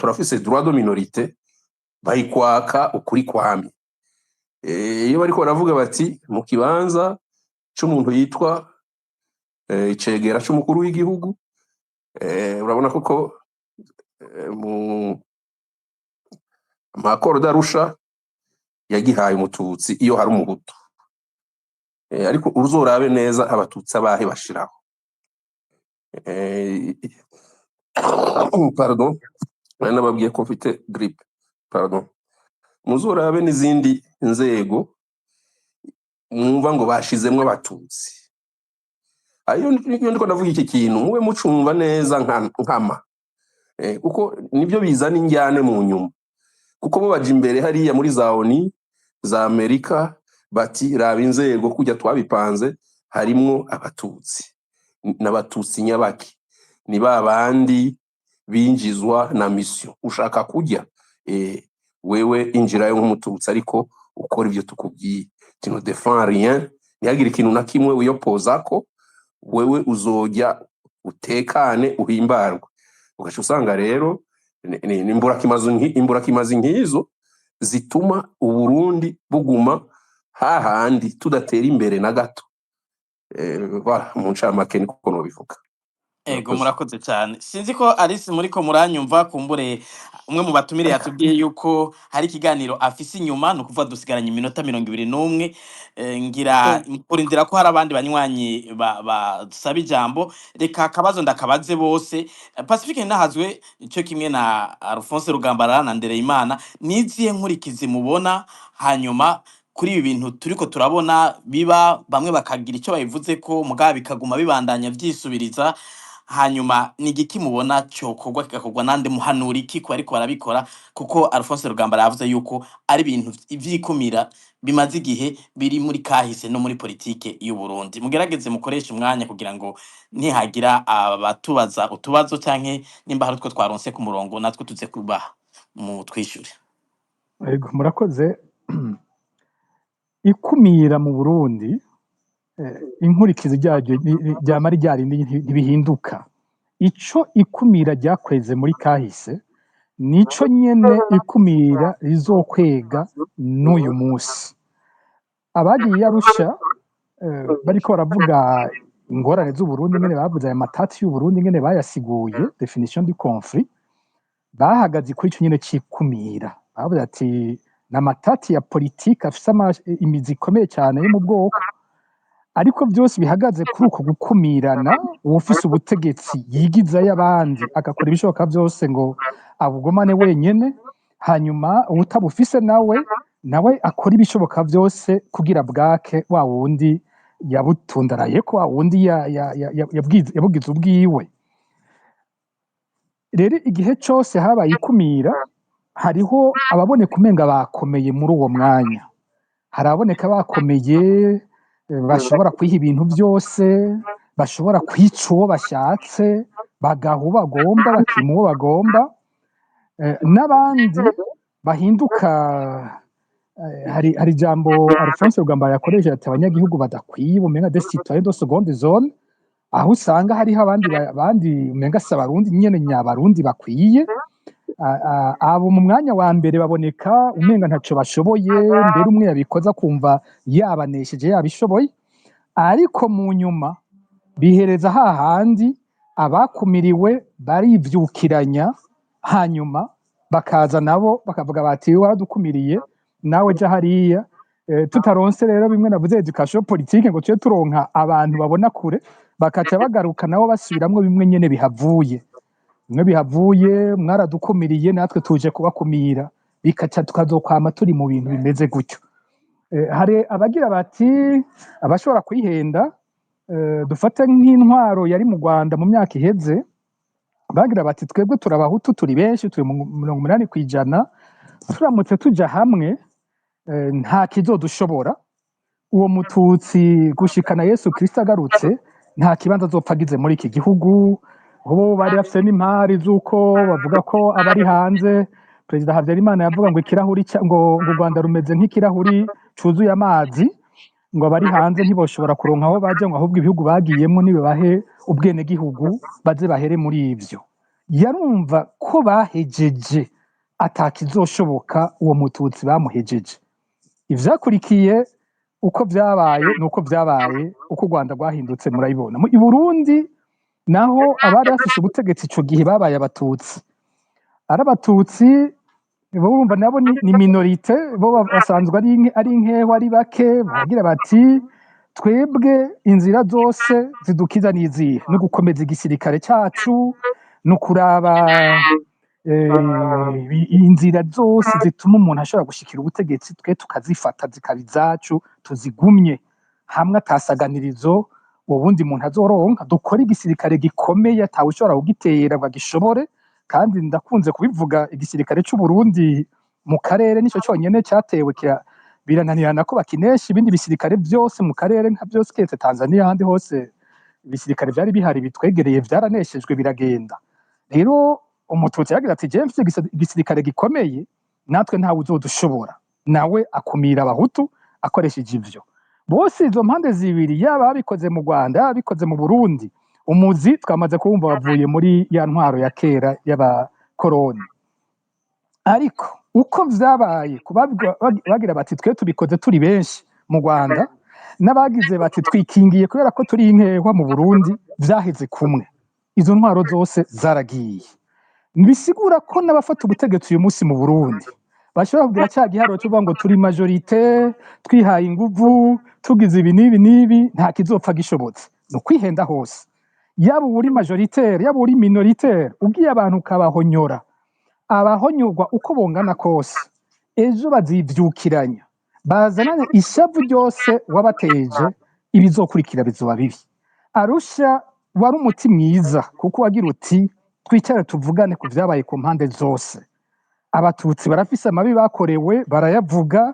turafise droit de minorité bayikwaka ukuri kwami. Iyo bariko baravuga bati mu kibanza c'umuntu yitwa icegera c'umukuru w'igihugu, urabona koko mu makoro d'Arusha yagihaye umututsi iyo hari umuhutu, ariko uzorabe neza abatutsi abahe bashiraho. Pardon, nababwiye ko mfite grippe, pardon. Muzorabe n'izindi nzego mwumva ngo bashizemwo abatutsi. Ayo ndiko ndavuga iki kintu mube mucumva neza nkama, kuko nibyo bizana injyane mu nyuma, kuko bo baje imbere hariya muri za ONU za Amerika bati raba inzego kujya twabipanze harimwo abatutsi n'abatutsi nyabaki, ni babandi binjizwa na mission. Ushaka kujya wewe injirayo nk'umututsi ariko ukora ivyo tukubwiye, tu ne défends rien, ntihagire ikintu na kimwe wiyopozako, wewe uzojya utekane uhimbarwe. Ugaca usanga rero imburakimazi nk'izo zituma Uburundi buguma hahandi tudatera imbere na gato. Mu ncamake niko nobivuga. Ego murakoze cyane. Sinzi ko Alice muriko muranyumva, kumbure umwe mu batumire yatubwiye yuko hari ikiganiro afise inyuma, no kuva dusigaranye iminota 21. Ngira kurindira ko hari abandi banywanyi basaba ijambo. Reka akabazo ndakabaze bose. Pacifique Nahazwe cyo kimwe na Alphonse Rugambarara na Ndereyimana, niziye nkurikizi mubona hanyuma kuri ibi bintu turiko turabona biba, bamwe bakagira icyo bayivuze ko mugabo bikaguma bibandanya vyisubiriza, hanyuma ni igiki mubona cyokorwa kigakorwa nande muhanura iki ko ariko barabikora, kuko Alphonse Rugambara yavuze yuko ari ibintu vyikumira bimaze igihe biri muri kahise no muri politike y'u Burundi. Mugerageze mukoresha umwanya kugira ngo ntihagira abatubaza utubazo canke nimba hari utwo twaronse ku murongo natwe tuze kubaha mu twishure. Ego murakoze. Ikumira mu Burundi inkurikizi ryaje ryamari ryarindi ntibihinduka. Ico ikumira ryakweze muri kahise nico nyene ikumira rizokwega n'uyu munsi. Abagiye Arusha bariko baravuga ingorane z'u Burundi ngene bavuze aya matati y'u Burundi ngene bayasiguye definition du conflit, bahagaze kuri ico nyene cikumira. Bavuze ati n'amatati ya politique afise imizi ikomeye cyane yo mu bwoko, ariko byose bihagaze kuri uko gukumirana. Uwufise ubutegetsi yigizayo abandi agakora ibishoboka byose ngo abugumane wenyene, hanyuma ubutabufise nawe akora ibishoboka byose kugira bwake wa wundi yabutundaraye ko wa wundi yabugize ubwiwe. Rero igihe cyose habaye ikumira, hariho ababoneka umenga bakomeye muri uwo mwanya, haraboneka bakomeye bashobora kwiha ibintu byose, bashobora kwica uwo bashatse, bagaha uwo bagomba, bakima uwo bagomba, n'abandi bahinduka. Hari ijambo Alphonse Rugambara yakoresheje ati abanyagihugu badakwiye umenga des citoyens de seconde zone, aho usanga hariho abandi umenga si abarundi nyene nyabarundi bakwiye. Abo mu mwanya wa mbere baboneka umenga ntaco bashoboye, mbere umwe yabikoza kumva yabanesheje yabishoboye, ariko mu nyuma bihereza hahandi abakumiriwe barivyukiranya, hanyuma bakaza nabo bakavuga bati waradukumiriye nawe ja hariya. Tutaronse rero bimwe navuze education politique ngo tuye turonka abantu babona kure, bakaca bagaruka nabo basubiramwo bimwe nyene bihavuye mwaradukumiriye natwe tuje kubakumira, bikaca tukazokwama turi mu bintu bimeze gutyo. Hari abagira bati abashobora kwihenda, dufate nk'intwaro yari mu Rwanda mu myaka iheze, bagira bati twebwe turabahutu turi benshi turi 80%, turamutse tuja hamwe nta kizodushobora. Uwo mututsi gushikana Yesu Kristo agarutse nta kibanza azopfagize muri iki gihugu. Ubu bari bafise n'impari z'uko bavuga ko abari hanze, Perezida Habyarimana yavuga ngo ikirahuri ngo u Rwanda rumeze nk'ikirahuri cuzuye amazi, ngo abari hanze ntiboshobora kuronka aho baje, ngo ahubwo ibihugu bagiyemo nibibahe ubwene gihugu baze bahere muri ivyo. yarumva ko bahejeje atakizoshoboka uwo mututsi bamuhejeje. Ivyakurikiye uko vyabaye nuko vyabaye, uko u Rwanda rwahindutse murabibona. I Burundi naho abari bafise ubutegetsi ico gihe babaye abatutsi, ari abatutsi urumva nabo ni minorite, bo basanzwe ari inkeho, ari bake, baragira bati twebwe inzira zose zidukiza n'izihe, no gukomeza igisirikare cacu, no kuraba inzira zose zituma umuntu ashobora gushikira ubutegetsi, twe tukazifata zikaba izacu, tuzigumye hamwe, atasaganirizo ubundi muntu azoronka, dukore igisirikare gikomeye atawe ushobora kugitera ngo agishobore. Kandi ndakunze kubivuga, igisirikare c'u Burundi mu karere nico cyonyene cyatewe birananirana ko bakinesha, ibindi bisirikare byose mu karere nka byose ketse Tanzania, ahandi hose ibisirikare byari bihari bitwegereye byaraneshejwe biragenda. Rero umututsi yagira ati je mfite igisirikare gikomeye, natwe ntawe uzodushobora, nawe akumira abahutu akoresheje ivyo. Bose izo mpande zibiri, yaba abikoze mu Rwanda abikoze mu Burundi, umuzi twamaze kumva bavuye muri ya ntwaro ya kera y'abakoroni. Ariko uko vyabaye bagira bati twe tubikoze turi benshi mu Rwanda, n'abagize bati twikingiye kubera ko turi inkehwa mu Burundi, vyaheze kumwe, izo ntwaro zose zaragiye. Bisigura ko n'abafata ubutegetsi uyu munsi mu Burundi bashobora kugira cya giharo cyo ngo turi majorite, twihaye inguvu, tugize ibi n'ibi n'ibi, nta kizopfa gishobotse. No kwihenda hose, yaba uri majoritaire yaba uri minoritaire, ugiye abantu ukabahonyora, abahonyorwa uko bongana kose ejo bazivyukiranya, bazanane ishavu ryose wabateje, ibizokurikira bizoba bibi. Arusha wari umuti mwiza kuko wagira uti twicare tuvugane ku vyabaye ku mpande zose. Abatutsi barafise amabi bakorewe barayavuga,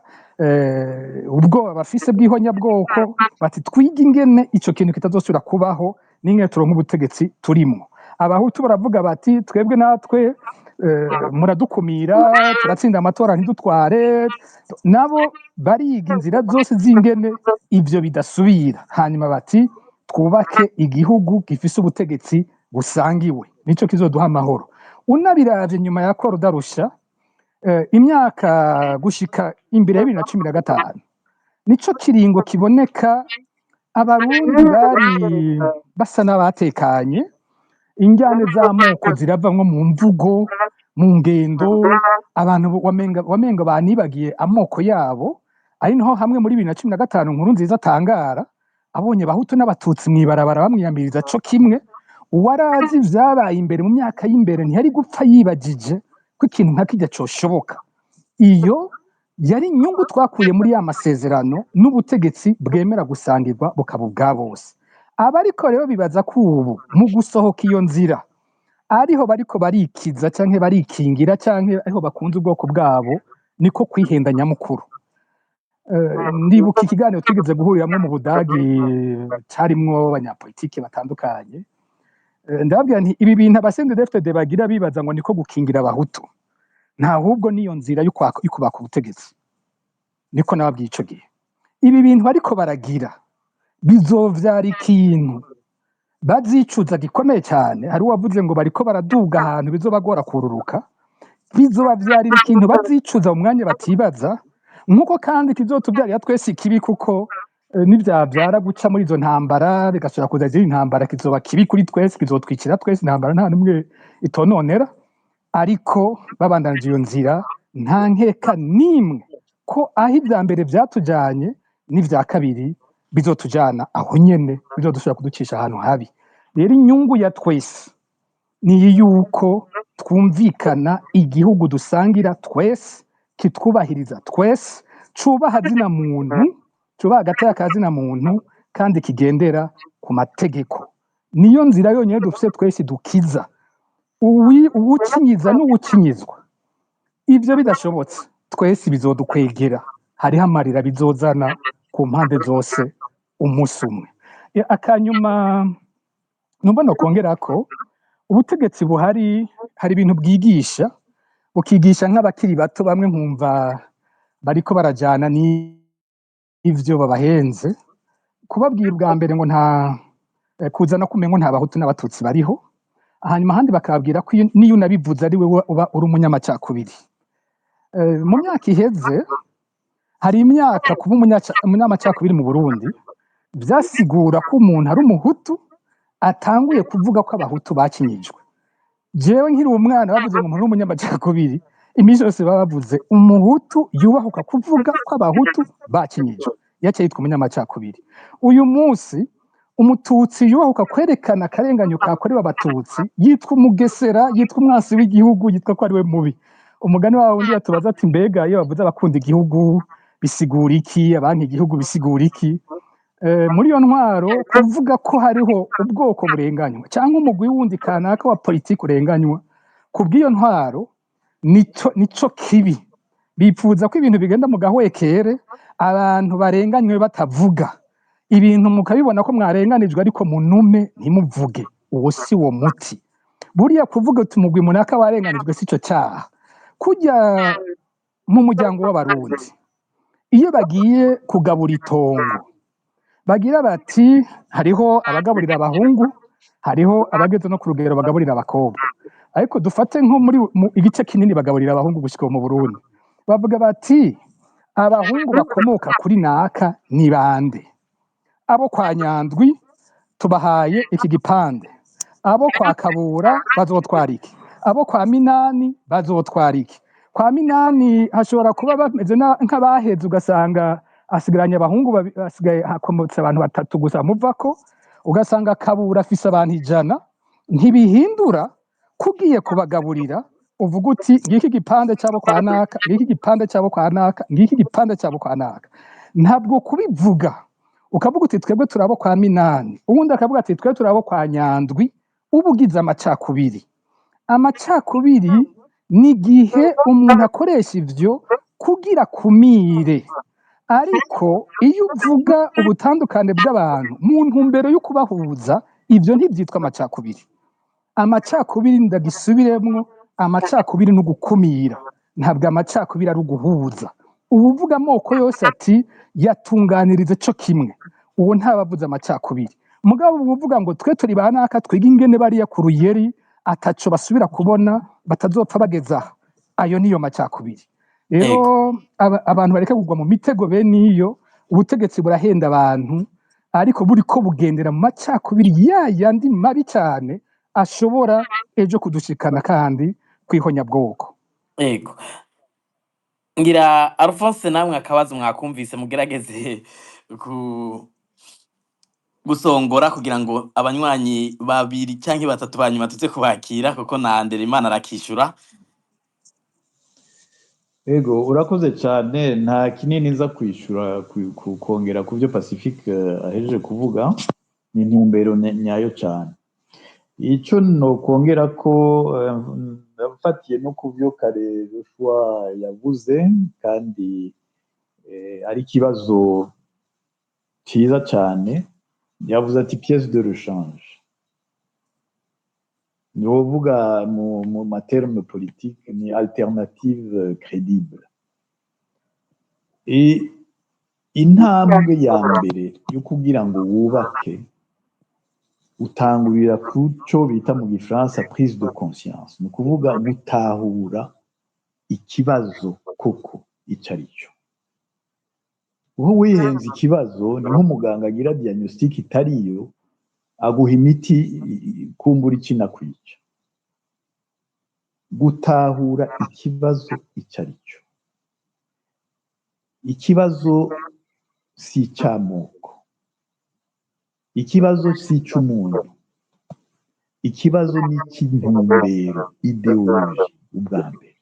ubwoba bafise bw'ihonyabwoko, bati twige ingene ico kintu kitazosubira kubaho n'ingene turonka ubutegetsi turimo. Abahutu baravuga bati twebwe natwe muradukumira, turatsinda amatora ntidutware. Nabo bariga inzira zose z'ingene ivyo bidasubira, hanyuma bati twubake igihugu gifise ubutegetsi busangiwe, nico kizoduha amahoro. Unabiravye nyuma ya Koro Darusha, imyaka gushika imbere ya 2015 nico kiringo kiboneka abarundi bari basa n'abatekanye, injyane z'amoko ziravamwo mu mvugo, mu ngendo, abantu wamenga banibagiye amoko yabo. Ari naho hamwe muri 2015 Nkurunziza atangara abonye abahutu n'abatutsi mwibarabara bamwiyamiriza co kimwe. Uwarazi vyabaye imbere mu myaka y'imbere ntiyari gupfa yibagije ko ikintu nka kijya coshoboka. Iyo yari inyungu twakuye muri ya masezerano n'ubutegetsi bwemera gusangirwa bukaba ubwa bose. Abariko rero bibaza ko ubu mu gusohoka iyo nzira ariho bariko barikiza canke barikingira canke ariho bakunze ubwoko bwabo, niko kwihenda nyamukuru. Ndibuka ikiganiro twigeze guhuriramwo mu Budagi carimwo abanyapolitiki batandukanye, ndababwira nti ibi bintu abasendefd bagira bibaza ngo niko gukingira abahutu, nta ahubwo niyo nzira yo kubaka ubutegetsi. Niko nababwiye ico gihe, ibi bintu bariko baragira bizovyara ikintu bazicuza gikomeye cyane. Hari uwavuze ngo bariko baraduga ahantu bizobagora kururuka, bizobavyarira ikintu bazicuza mu mwanya batibaza, nkuko kandi kizotuvyarira twese ikibi, kuko nivyavyara guca muri izo ntambara bigasubira kuza izindi ntambara, kizoba kibi kuri twese, kizotwikira twese, intambara nta numwe itononera. Ariko babandanije iyo nzira, nta nkeka nimwe ko aho ivya mbere vyatujanye n'ivya kabiri bizotujana aho nyene, bizodushobora kuducisha ahantu habi. Rero inyungu ya twese ni yuko twumvikana igihugu dusangira twese, kitwubahiriza twese, cubaha zina muntu, cubaha agateka ka zina muntu, kandi kigendera ku mategeko. Niyo nzira yonyene dufise twese dukiza uwukinyiza n'uwukinyizwa. Ivyo bidashobotse twese bizodukwegera, hariho amarira bizozana ku mpande zose umunsi umwe. Akanyuma numva nokongera ko ubutegetsi buhari, hari ibintu bwigisha, bukigisha nk'abakiri bato bamwe nkumva bariko barajana n'ivyo babahenze, kubabwira ubwa mbere ngo nta kuzana kumengo nta bahutu n'abatutsi bariho, hanyuma ahandi bakabwira ko niyo unabivuze ari wewe uba uri umunyamacakubiri. Mu myaka iheze hari imyaka kuba umunyamacakubiri mu Burundi byasigura ko umuntu ari umuhutu atanguye kuvuga ko abahutu bakinyijwe. Jewe nkiri umwana bavuze ngo umuntu w'umunyamacakubiri, iminsi yose baba bavuze umuhutu yubahuka kuvuga ko abahutu bakinyijwe, yaciye yitwa umunyamacakubiri. Uyu munsi umututsi yubahuka kwerekana akarenganyo kakorewe abatutsi yitwa umugesera, yitwa umwansi w'igihugu, yitwa ko ari we mubi. Umugani wawe undi yatubaza ati mbega iyo bavuze abakunda igihugu bisigura iki, abanka igihugu bisigura iki? Muri iyo ntwaro kuvuga ko hariho ubwoko burenganywa cyangwa umugwi wundi kanaka wa politiki urenganywa, ku bw'iyo ntwaro nico kibi. Bipfuza ko ibintu bigenda mu gahwekere, abantu barenganywe batavuga ibintu, mukabibona ko mwarenganijwe ariko munume ntimuvuge. Uwo si wo muti. Buriya kuvuga uti umugwi munaka warenganijwe si cyo cyaha. Kujya mu muryango w'abarundi iyo bagiye kugabura itongo bagira bati hariho abagaburira abahungu, hariho abageze no ku rugero bagaburira abakobwa, ariko dufate nko muri igice kinini bagaburira abahungu gushika mu Burundi. Bavuga bati abahungu bakomoka kuri naka ni bande? Abo kwa Nyandwi tubahaye iki gipande, abo kwa Kabura bazotwara iki, abo kwa Minani bazotwara iki. Kwa Minani hashobora kuba bameze nk'abaheze, ugasanga asigaranye abahungu basigaye hakomotse abantu 3 gusa muvako, ugasanga Kabura afise abantu 100. Ntibihindura kugiye kubagaburira uvuga uti ngiki igipande cyabo kwa naka, ngiki igipande cyabo kwa naka, ngiki igipande cyabo kwa naka. Ntabwo kubivuga ukavuga uti twebwe turabo kwa Minani, ubundi akavuga ati twebwe turabo kwa Nyandwi, ubugize amacakubiri. Amacakubiri ni gihe umuntu akoresha ivyo kugira kumire. Ariko iyo uvuga ubutandukane bw'abantu mu ntumbero yo kubahuza, ibyo ntibyitwa amacakubiri. Amacakubiri ndagisubiremwo, amacakubiri no gukumira, ntabwo amacakubiri ari uguhuza. Uvuga amoko yose ati yatunganirize cyo kimwe, uwo ntabavuze amacakubiri. Mugabo uvuga ngo twe turi banaka twiga ingene bariya ku ruyeri ataco basubira kubona batazopfa bageza, ayo niyo macakubiri. Rero abantu bareka kugwa mu mitego bene iyo. Ubutegetsi burahenda abantu, ariko buri ko bugendera mu macakubiri yandi mabi cyane ashobora ejo kudushikana kandi kwihonya bwoko. Ego. Ngira Alphonse namwe akabazo mwakumvise, mugerageze gusongora kugira ngo abanywanyi 2 canke 3 banyuma tuze kubakira, kuko na Nderimana arakishura. Ego, urakoze cyane. Nta kinini nza kwishura kongera ku byo Pacifique ahejeje kuvuga, ni intumbero nyayo cyane. Icyo no kongera ko ndafatiye no ku byo kare Joshua yavuze, kandi ari kibazo cyiza cyane. Yavuze ati pièce de rechange. Novuga mu materme politique ni alternative crédible. Intambwe ya mbere yo kugira ngo wubake utangurira ku cyo bita mu Gifaransa prise de conscience, ni ukuvuga gutahura ikibazo koko icyo ari cyo. Uho wihenze ikibazo ni nk'umuganga agira diagnostic itariyo, aguha imiti kumbura ikina kwica. Gutahura ikibazo icyo ari cyo. Ikibazo si icy'amoko, ikibazo si icy'umuntu, ikibazo ni icy'intumbero, ideoloji. Ubwa mbere,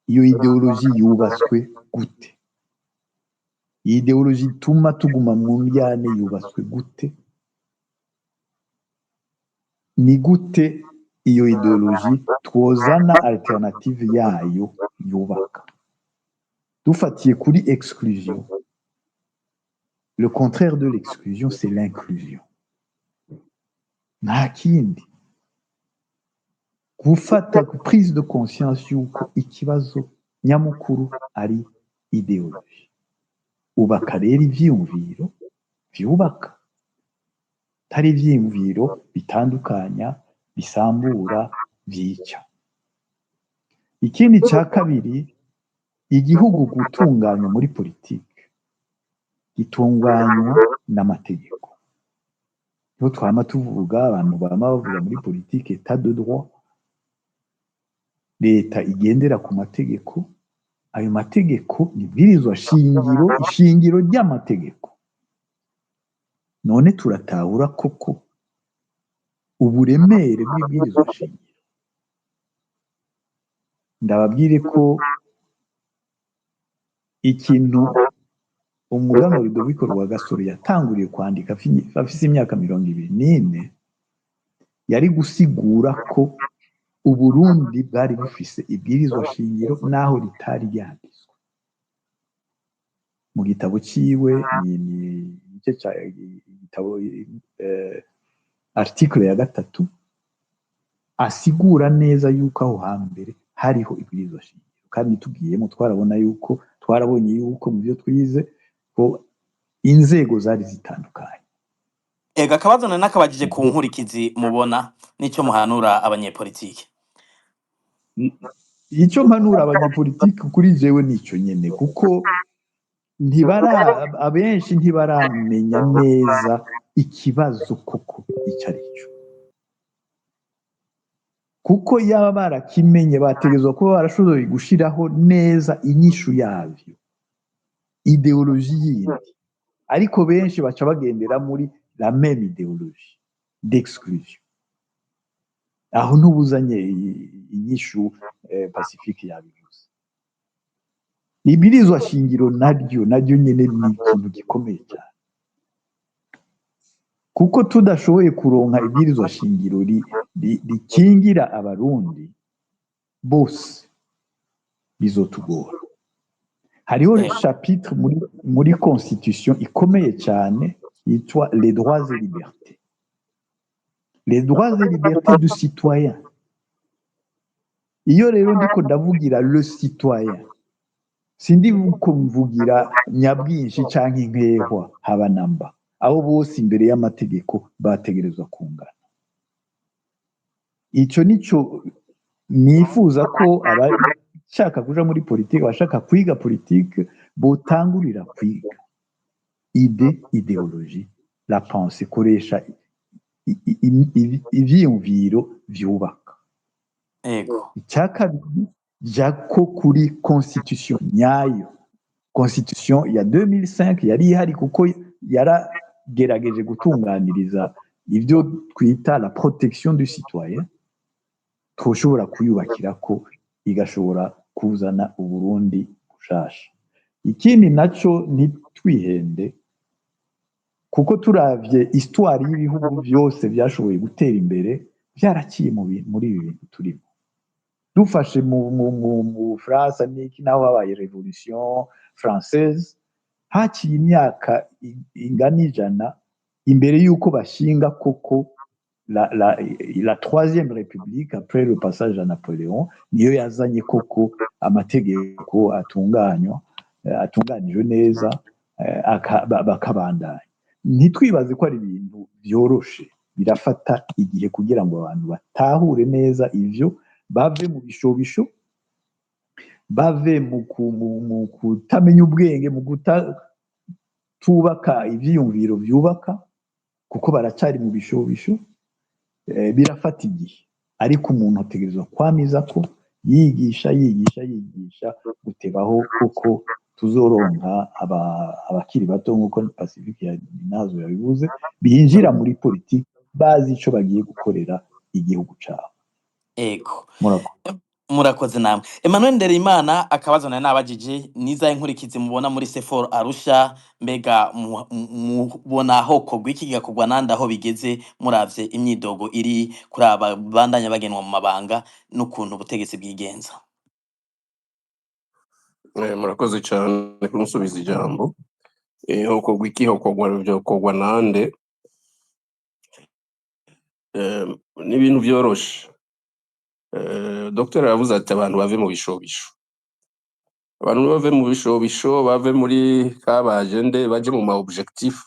iyo ideoloji yubatswe gute? Iyi ideoloji ituma tuguma mu njyane yubatswe gute? Ni gute iyo ideoloji twozana alternative yayo yubaka? Dufatiye kuri exclusion, le contraire de l'exclusion c'est l'inclusion. Nta kindi. Gufata prise de conscience yuko ikibazo nyamukuru ari ideoloji. Ubaka rero ivyiyumviro vyubaka, tari ivyiyumviro bitandukanya, bisambura, vyica. Ikindi ca kabiri, igihugu gutunganywa muri politike gitunganywa n'amategeko. Niho twama tuvuga, abantu bama bavuga muri politike etat de droit, leta igendera ku mategeko. Ayo mategeko ni ibwirizwa shingiro, ishingiro ry'amategeko. None turatahura koko uburemere bw'ibwirizwa shingiro. Ndababwire ko ikintu umuganwa Rudoviko Rwagasore yatanguriye kwandika afise imyaka 24, yari gusigura ko Uburundi bwari bufise ibwirizwa shingiro naho ritari ryanditswe. Mu gitabo ciwe ni igice ca igitabo article ya 3 asigura neza yuko aho hambere hariho ibwirizwa shingiro, kandi tugiyemo twarabonye yuko mu byo twize ko inzego zari zitandukanye. Ega akabazo nari nakabajije ku nkurikizi mubona nico muhanura abanyepolitike. Icyo mpanura abanyepolitike kuri jewe nico nyene, kuko abenshi ntibaramenya neza ikibazo koko ico arico. Kuko yaba barakimenye bategezwa kuba barashoboye gushiraho neza inyishu yavyo, ideoloji yindi. Ariko benshi baca bagendera muri la même idéologie d'exclusion. Aho ntubuzanye inyishu Pacifique yabivuze. Ibwirizwa shingiro naryo nyene ni ikintu gikomeye cyane. Kuko tudashoboye kuronka ibwirizwa shingiro rikingira abarundi bose, bizotugora. Hariho chapitre muri constitution ikomeye cyane yitwa les droits et libertés. Les droits et libertés du citoyen. Iyo rero ndiko ndavugira le citoyen, sindi ko mvugira nyabwinshi canke inkehwa haba namba. Abo bose imbere y'amategeko bategerezwa kungana. Ico nico nifuza ko abashaka kuja muri politike, abashaka kwiga politike botangurira kwiga. Idéologie, la pensée, koresha ivyiyumviro vyubaka. Ego. Icyakabiri, jako kuri constitution nyayo. Constitution ya 2005 yari ihari kuko yaragerageje gutunganiriza ivyo twita la protection du citoyen, twoshobora kuyubakira ko igashobora kuzana Uburundi bushasha. Ikindi naco ntitwihende, kuko turavye histoire y'ibihugu byose byashoboye gutera imbere byaraciye muri ibi bintu turimo. Dufashe mu France n'iki naho habaye revolution française, haciye imyaka ingana 100 imbere yuko bashinga koko la troisième république après le passage à Napoléon, niyo yazanye koko amategeko atunganijwe neza, bakabandanya. Ntitwibaze ko ari ibintu byoroshe, birafata igihe kugira ngo abantu batahure neza ivyo, bave mu bishobisho, bave mu kutamenya ubwenge, mu kutubaka ivyiyumviro vyubaka, kuko baracari mu bishobisho. Birafata igihe, ariko umuntu ategerezwa kwamiza ko yigisha gutebaho kuko tuzoronka abakiri bato nk'uko Pacifique nazo yabivuze, binjira muri politiki bazi ico bagiye gukorera igihugu cabo. Ego. Murakoze namwe. Emmanuel Ndereimana, akabazo nari nabajije niza inkurikizi mubona muri CEFOR Arusha, mbega mubona hoko gwikiga kugwa nanda aho bigeze, muravye imyidogo iri kuri aba bandanya bagenwa mu mabanga n'ukuntu ubutegetsi bwigenza. Murakoze cyane kumusubiza ijambo. Hoko gwiki kogwa nande, ni ibintu byoroshe. Dr. yavuze ati abantu bave mu bishobisho. Abantu bave mu bishobisho, bave muri kabajende, baje mu ma objectif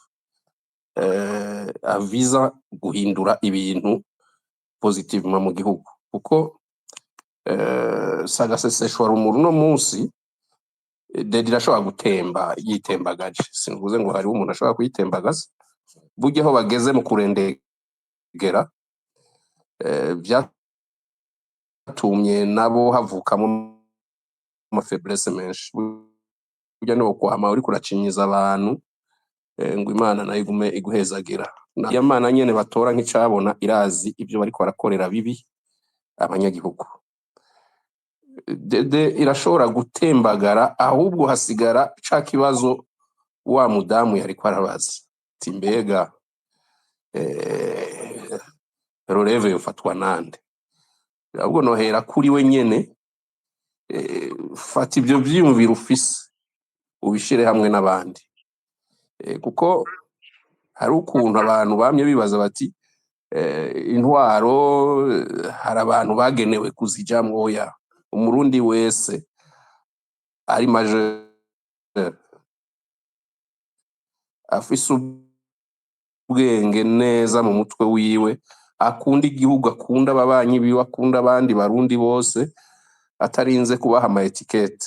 aviza guhindura ibintu positivement mu gihugu kuko sagaseseshwa rumuri no munsi Dedi irashobora gutemba yitembagaje sinvuze ngo hari umuntu ashobora kuyitembagaza burya aho bageze mu kurendegera byatumye nabo havukamo amafaiblesse menshi burya no kwama uri kuracinyiza abantu ngo Imana nayo igume iguhezagira ya Mana nyene batora nk'icabona irazi ibyo bariko barakorera bibi abanyagihugu Dede irashobora gutembagara ahubwo hasigara ca kibazo wa mudamu yariko arabaza ati mbega releve yofatwa nande ahubwo nohera kuri we nyene fata ibyo vyiyumviro ufise ubishire hamwe n'abandi kuko hari ukuntu abantu bamye bibaza bati intwaro hari abantu bagenewe kuzijamwo oya umurundi wese ari maje afise ubwenge neza mu mutwe wiwe akunda igihugu akunda ababanyi biwe akunda abandi barundi bose atarinze kubaha ama etiquette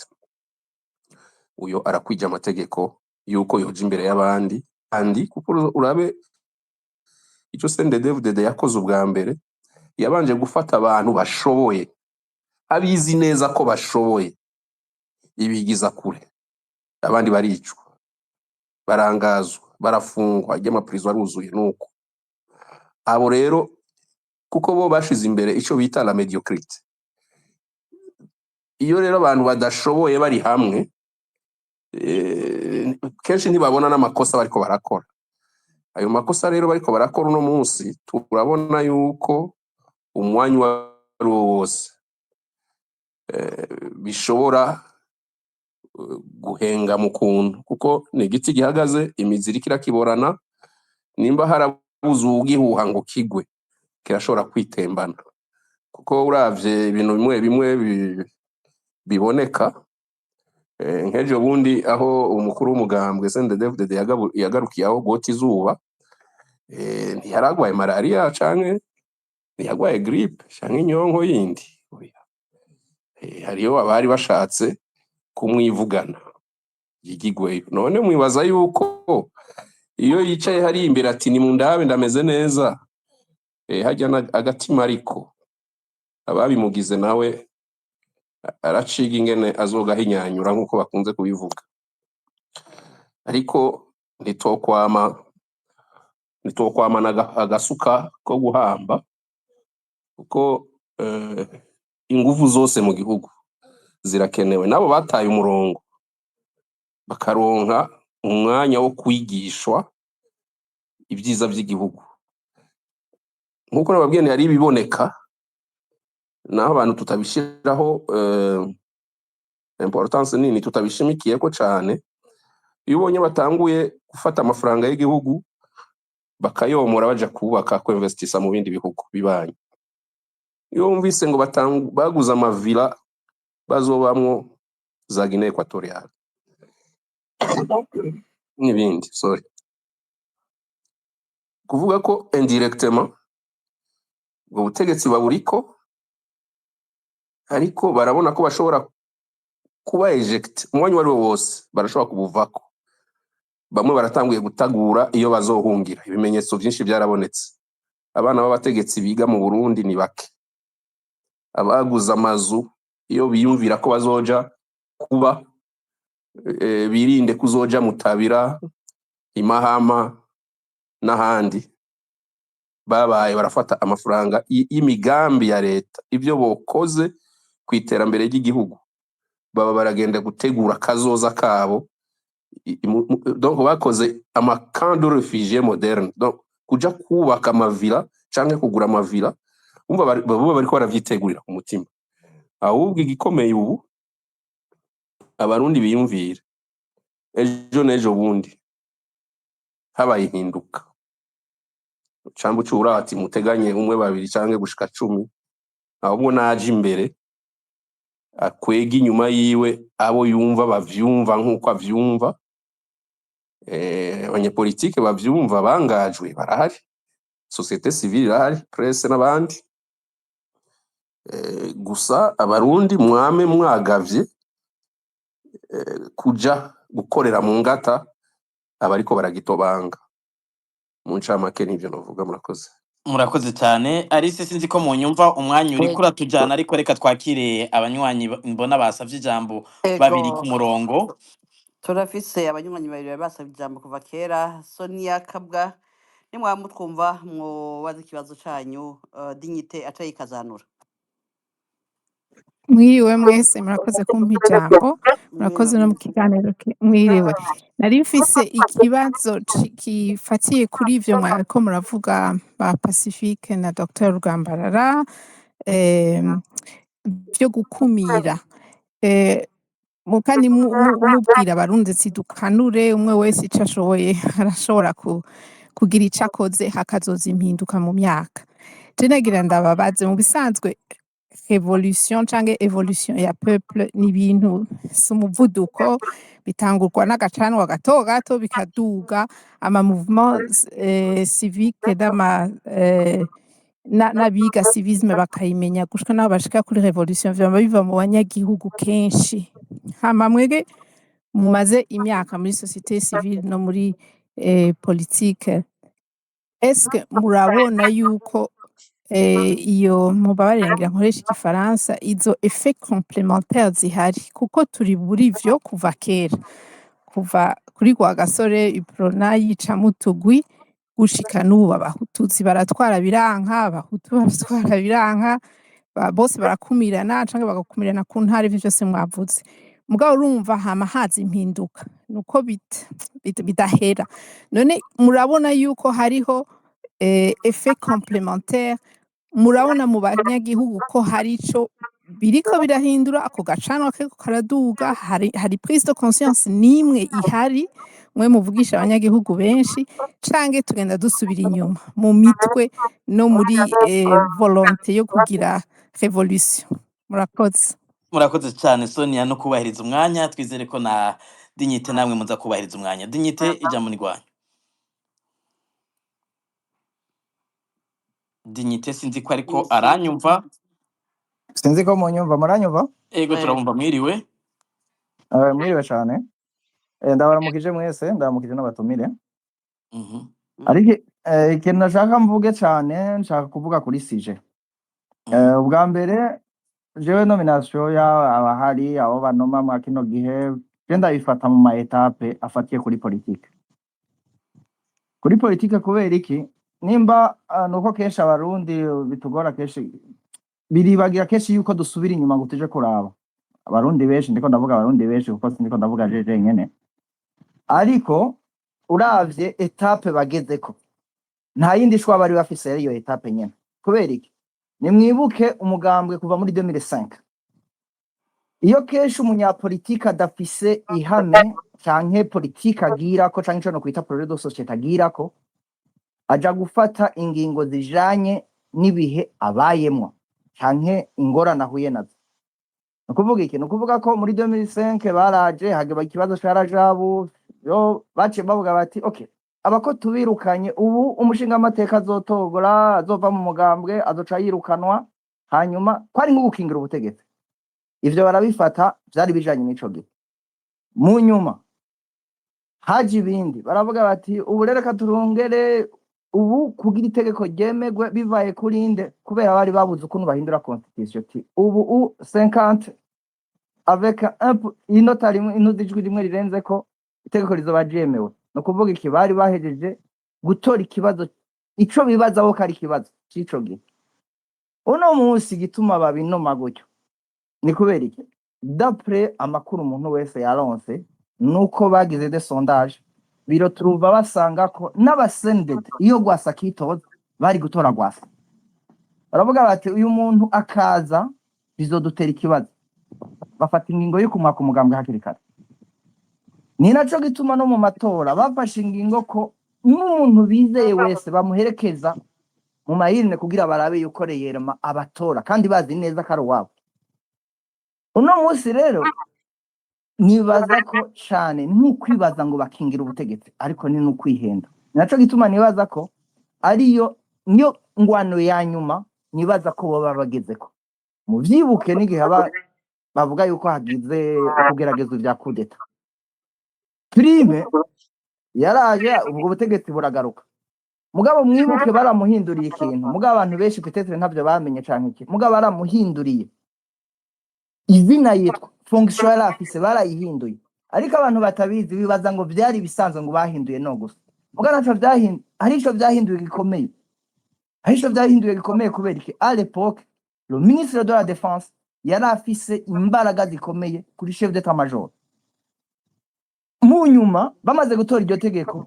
uyo arakwija amategeko yuko yoja imbere y'abandi andi kuko urabe ico CNDD-FDD yakoze ubwa mbere yabanje gufata abantu bashoboye abizi neza ko bashoboye ibigiza kure abandi baricwa barangazwa barafungwa ajya amaprizo aruzuye nuko abo rero kuko bo bashize imbere ico bita la mediocrité iyo rero abantu badashoboye bari hamwe kenshi ntibabona n'amakosa bariko barakora ayo makosa rero bariko barakora uno munsi turabona yuko umwanya wari wose bishobora guhenga mu kuntu kuko ni igiti gihagaze imiziri kirakiborana nimba harabuze ugihuha ngo kigwe kirashobora kwitembana kuko uravye ibintu bimwe bimwe biboneka nkejo bundi aho umukuru w'umugambwe CNDD-FDD yagarukiye aho gota izuba ntiyaragwaye malaria canke ntiyagwaye grippe canke inyonko yindi hariyo abari bashatse kumwivugana yigigweyo none mwibaza yuko iyo yicaye hari imbere ati ni mundabe ndameze neza hajya agatima ariko ababimugize nawe araciga ingene azogahinyanyura nkuko bakunze kubivuga ariko nitokwama agasuka ko guhamba kuko ingufu zose mu gihugu zirakenewe nabo bataye umurongo bakaronka umwanya wo kwigishwa ibyiza by'igihugu nkuko nababwiye hari ibiboneka naho abantu tutabishiraho importance nini tutabishimikiye ko cyane iyo ubonye batanguye gufata amafaranga y'igihugu bakayomora baja kubaka ko investisa mu bindi bihugu bibanye iyo umvise ngo baguze amavila bazobamwo za Guinée Equatoriale n'ibindi kuvuga ko indirectement ubwo butegetsi baburiko ariko barabona ko bashobora kuba eject umwanya wari wose barashobora kubuvako bamwe baratanguye gutagura iyo bazohungira ibimenyetso byinshi byarabonetse abana b'abategetsi biga mu Burundi ni bake abaguze amazu iyo biyumvira ko bazoja kuba birinde kuzoja mutabira imahama n'ahandi babaye barafata amafaranga y'imigambi ya leta ibyo bokoze ku iterambere ry'igihugu baba baragenda gutegura kazoza kabo donc bakoze camp de réfugiés moderne donc kuja kubaka amavila canke kugura amavila umva bariko baravyitegurira ku mutima ahubwo igikomeye ubu abarundi biyumvira ejo nejo bundi habaye ihinduka cambu c'urati muteganye umwe babiri canke gushika 10 ahubwo naje imbere akwega inyuma yiwe abo yumva bavyumva nkuko avyumva abanyepolitike bavyumva bangajwe barahari société civile irahari presse n'abandi gusa abarundi mwame mwagavye kuja gukorera mu ngata abariko baragitobanga. Mu ncamake n'ivyo novuga, murakoze. murakoze cyane Alice, sinzi ko munyumva, umwanya uriko uratujana, ariko reka twakire abanywanyi mbona basavye ijambo babiri ku Ego, murongo. turafise abanywanyi babiri bari basabye ijambo kuva kera. Sonia Kabwa, nimwaba mutwumva mwobaza ikibazo canyu, Dignité aca yikazanura. Mwiriwe mwese, murakoze kumpa ijambo, murakoze no mu kiganiro mwiriwe. Nari mfise ikibazo gifatiye kuri ivyo mwariko muravuga ba Pacifique na Dr Rugambarara vyo gukumira, kandi mubwira abarundi ati dukanure, umwe wese ico ashoboye arashobora kugira ico akoze hakazoza impinduka mu myaka. Je nagira ndababaze, mu bisanzwe revolution canke evolution ya peuple ni ibintu si umuvuduko, bitangurwa n'agacanwa gato gato bikaduga, ama mouvement civique n'abiga civisme bakayimenya gushika naho bashika kuri revolution, vyama biva mu banyagihugu kenshi. Hama mwege mumaze imyaka muri société civile no muri politique, eske murabona yuko iyo mubabarire ngira nkoresha igifaransa, izo effet complémentaire zihari? Kuko turi muri vyo kuva kera, kuva kuri Rwagasore Iprona yica mutugwi gushika n'ubu Abatutsi baratwara biranka, Abahutu baratwara biranka, bose barakumirana canke bagakumirana ku ntara, ivyo vyose mwavuze. Mugabo urumva hama haza impinduka, nuko bidahera. None murabona yuko hariho effet complémentaire? Murabona mu banyagihugu ko hari ico biriko birahindura, ako gacanwa kariko karaduga, hari prise de conscience nimwe ihari mwe muvugisha abanyagihugu benshi, canke tugenda dusubira inyuma mu mitwe no muri volonté yo kugira revolution? Murakoze. Murakoze cyane Sonia no kubahiriza umwanya, twizere ko na Dignité namwe muza kubahiriza umwanya. Dignité, ijambo ni rwanyu. Dignité sinzi ko ariko aranyumva. Sinzi ko munyumva, muranyumva? Ego turabumva, mwiriwe. Mwiriwe cane. Ndabaramukije mwese, ndabaramukije n'abatumire. Ariko ikintu nashaka mvuge cane, nshaka kuvuga kuri sije. Ubwa mbere jewe nomination y'abahari abo banoma mwa kino gihe, je ndabifata mu ma etape afatiye kuri politique. Kuri politique kubera iki? Nimba nuko kenshi abarundi bitugora kenshi, biribagira kenshi yuko dusubira inyuma ngo tuje kuraba. Abarundi benshi, ndiko ndavuga abarundi benshi kuko ndiko ndavuga jeje nyene. Ariko uravye etape bagezeko, nta yindi shwa bari bafise iyo etape nyene. Kubera iki? Nimwibuke umugambwe kuva muri 2005. Iyo kenshi umunyapolitike adafise ihame canke politique agirako canke ico no kwita projet de société agirako, aja gufata ingingo zijanye n'ibihe abayemwo canke ingorane ahuye nazo. Nukuvuga iki? Nukuvuga ko muri 2005 baraje hageba ikibazo carajabu, yo bace bavuga bati okay, abako tubirukanye ubu umushinga amateka azotogora, azova mu mugambwe, azoca yirukanwa, hanyuma kwari nko gukingira ubutegetsi. Ivyo barabifata vyari bijanye n'ico gihe. Mu nyuma haje ibindi, baravuga bati ubu rero katurongere ubu kugira itegeko ryemegwe bivaye kuri inde, kubera bari babuze ukuntu bahindura constitution. Ubu 50 avec inota rimwe, inudijwi rimwe rirenze ko itegeko rizoba ryemewe. No kuvuga iki? Bari bahejeje gutora ikibazo ico bibaza ko ari ikibazo c'ico gihe. Uno munsi gituma babinoma gutyo ni kubera iki? D'après amakuru umuntu wese yaronse, nuko bagize des sondages biro turuva basanga ko n'abasended iyo Gwasa kitoza bari gutora Gwasa. Baravuga bati uyu muntu akaza bizodutera ikibazo, bafata ingingo yo kumwaka umugambwe hakiri kare. Ni naco gituma no mu matora bafashe ingingo ko n'umuntu bizeye wese bamuherekeza mu mayirine kugira barabe yuko reyerama abatora kandi bazi neza ko ari uwabo. Uno munsi rero nibaza ko cane n'ukwibaza ngo bakingira ubutegetsi, ariko ni n'ukwihenda. Naco gituma nibaza ko ariyo niyo ngwano ya nyuma, nibaza ko boba bagezeko. muvyibuke n'igihe bavuga yuko hagize ukugerageza ivya kudeta Prime yaraje ubwo butegetsi buragaruka mugabo mwibuke baramuhinduriye ikintu mugabo abantu benshi peut-être ntavyo bamenye canke iki mugabo baramuhinduriye izina yitwa fonction yari afise barayihinduye ariko abantu batabizi bibaza ngo vyari bisanzwe ngo bahinduye no gusa mugabo naco vyahinduye gikomeye kubera iki à l'époque le ministre de la défense yari afise imbaraga zikomeye kuri chef d'état-major mu nyuma bamaze gutora iryo tegeko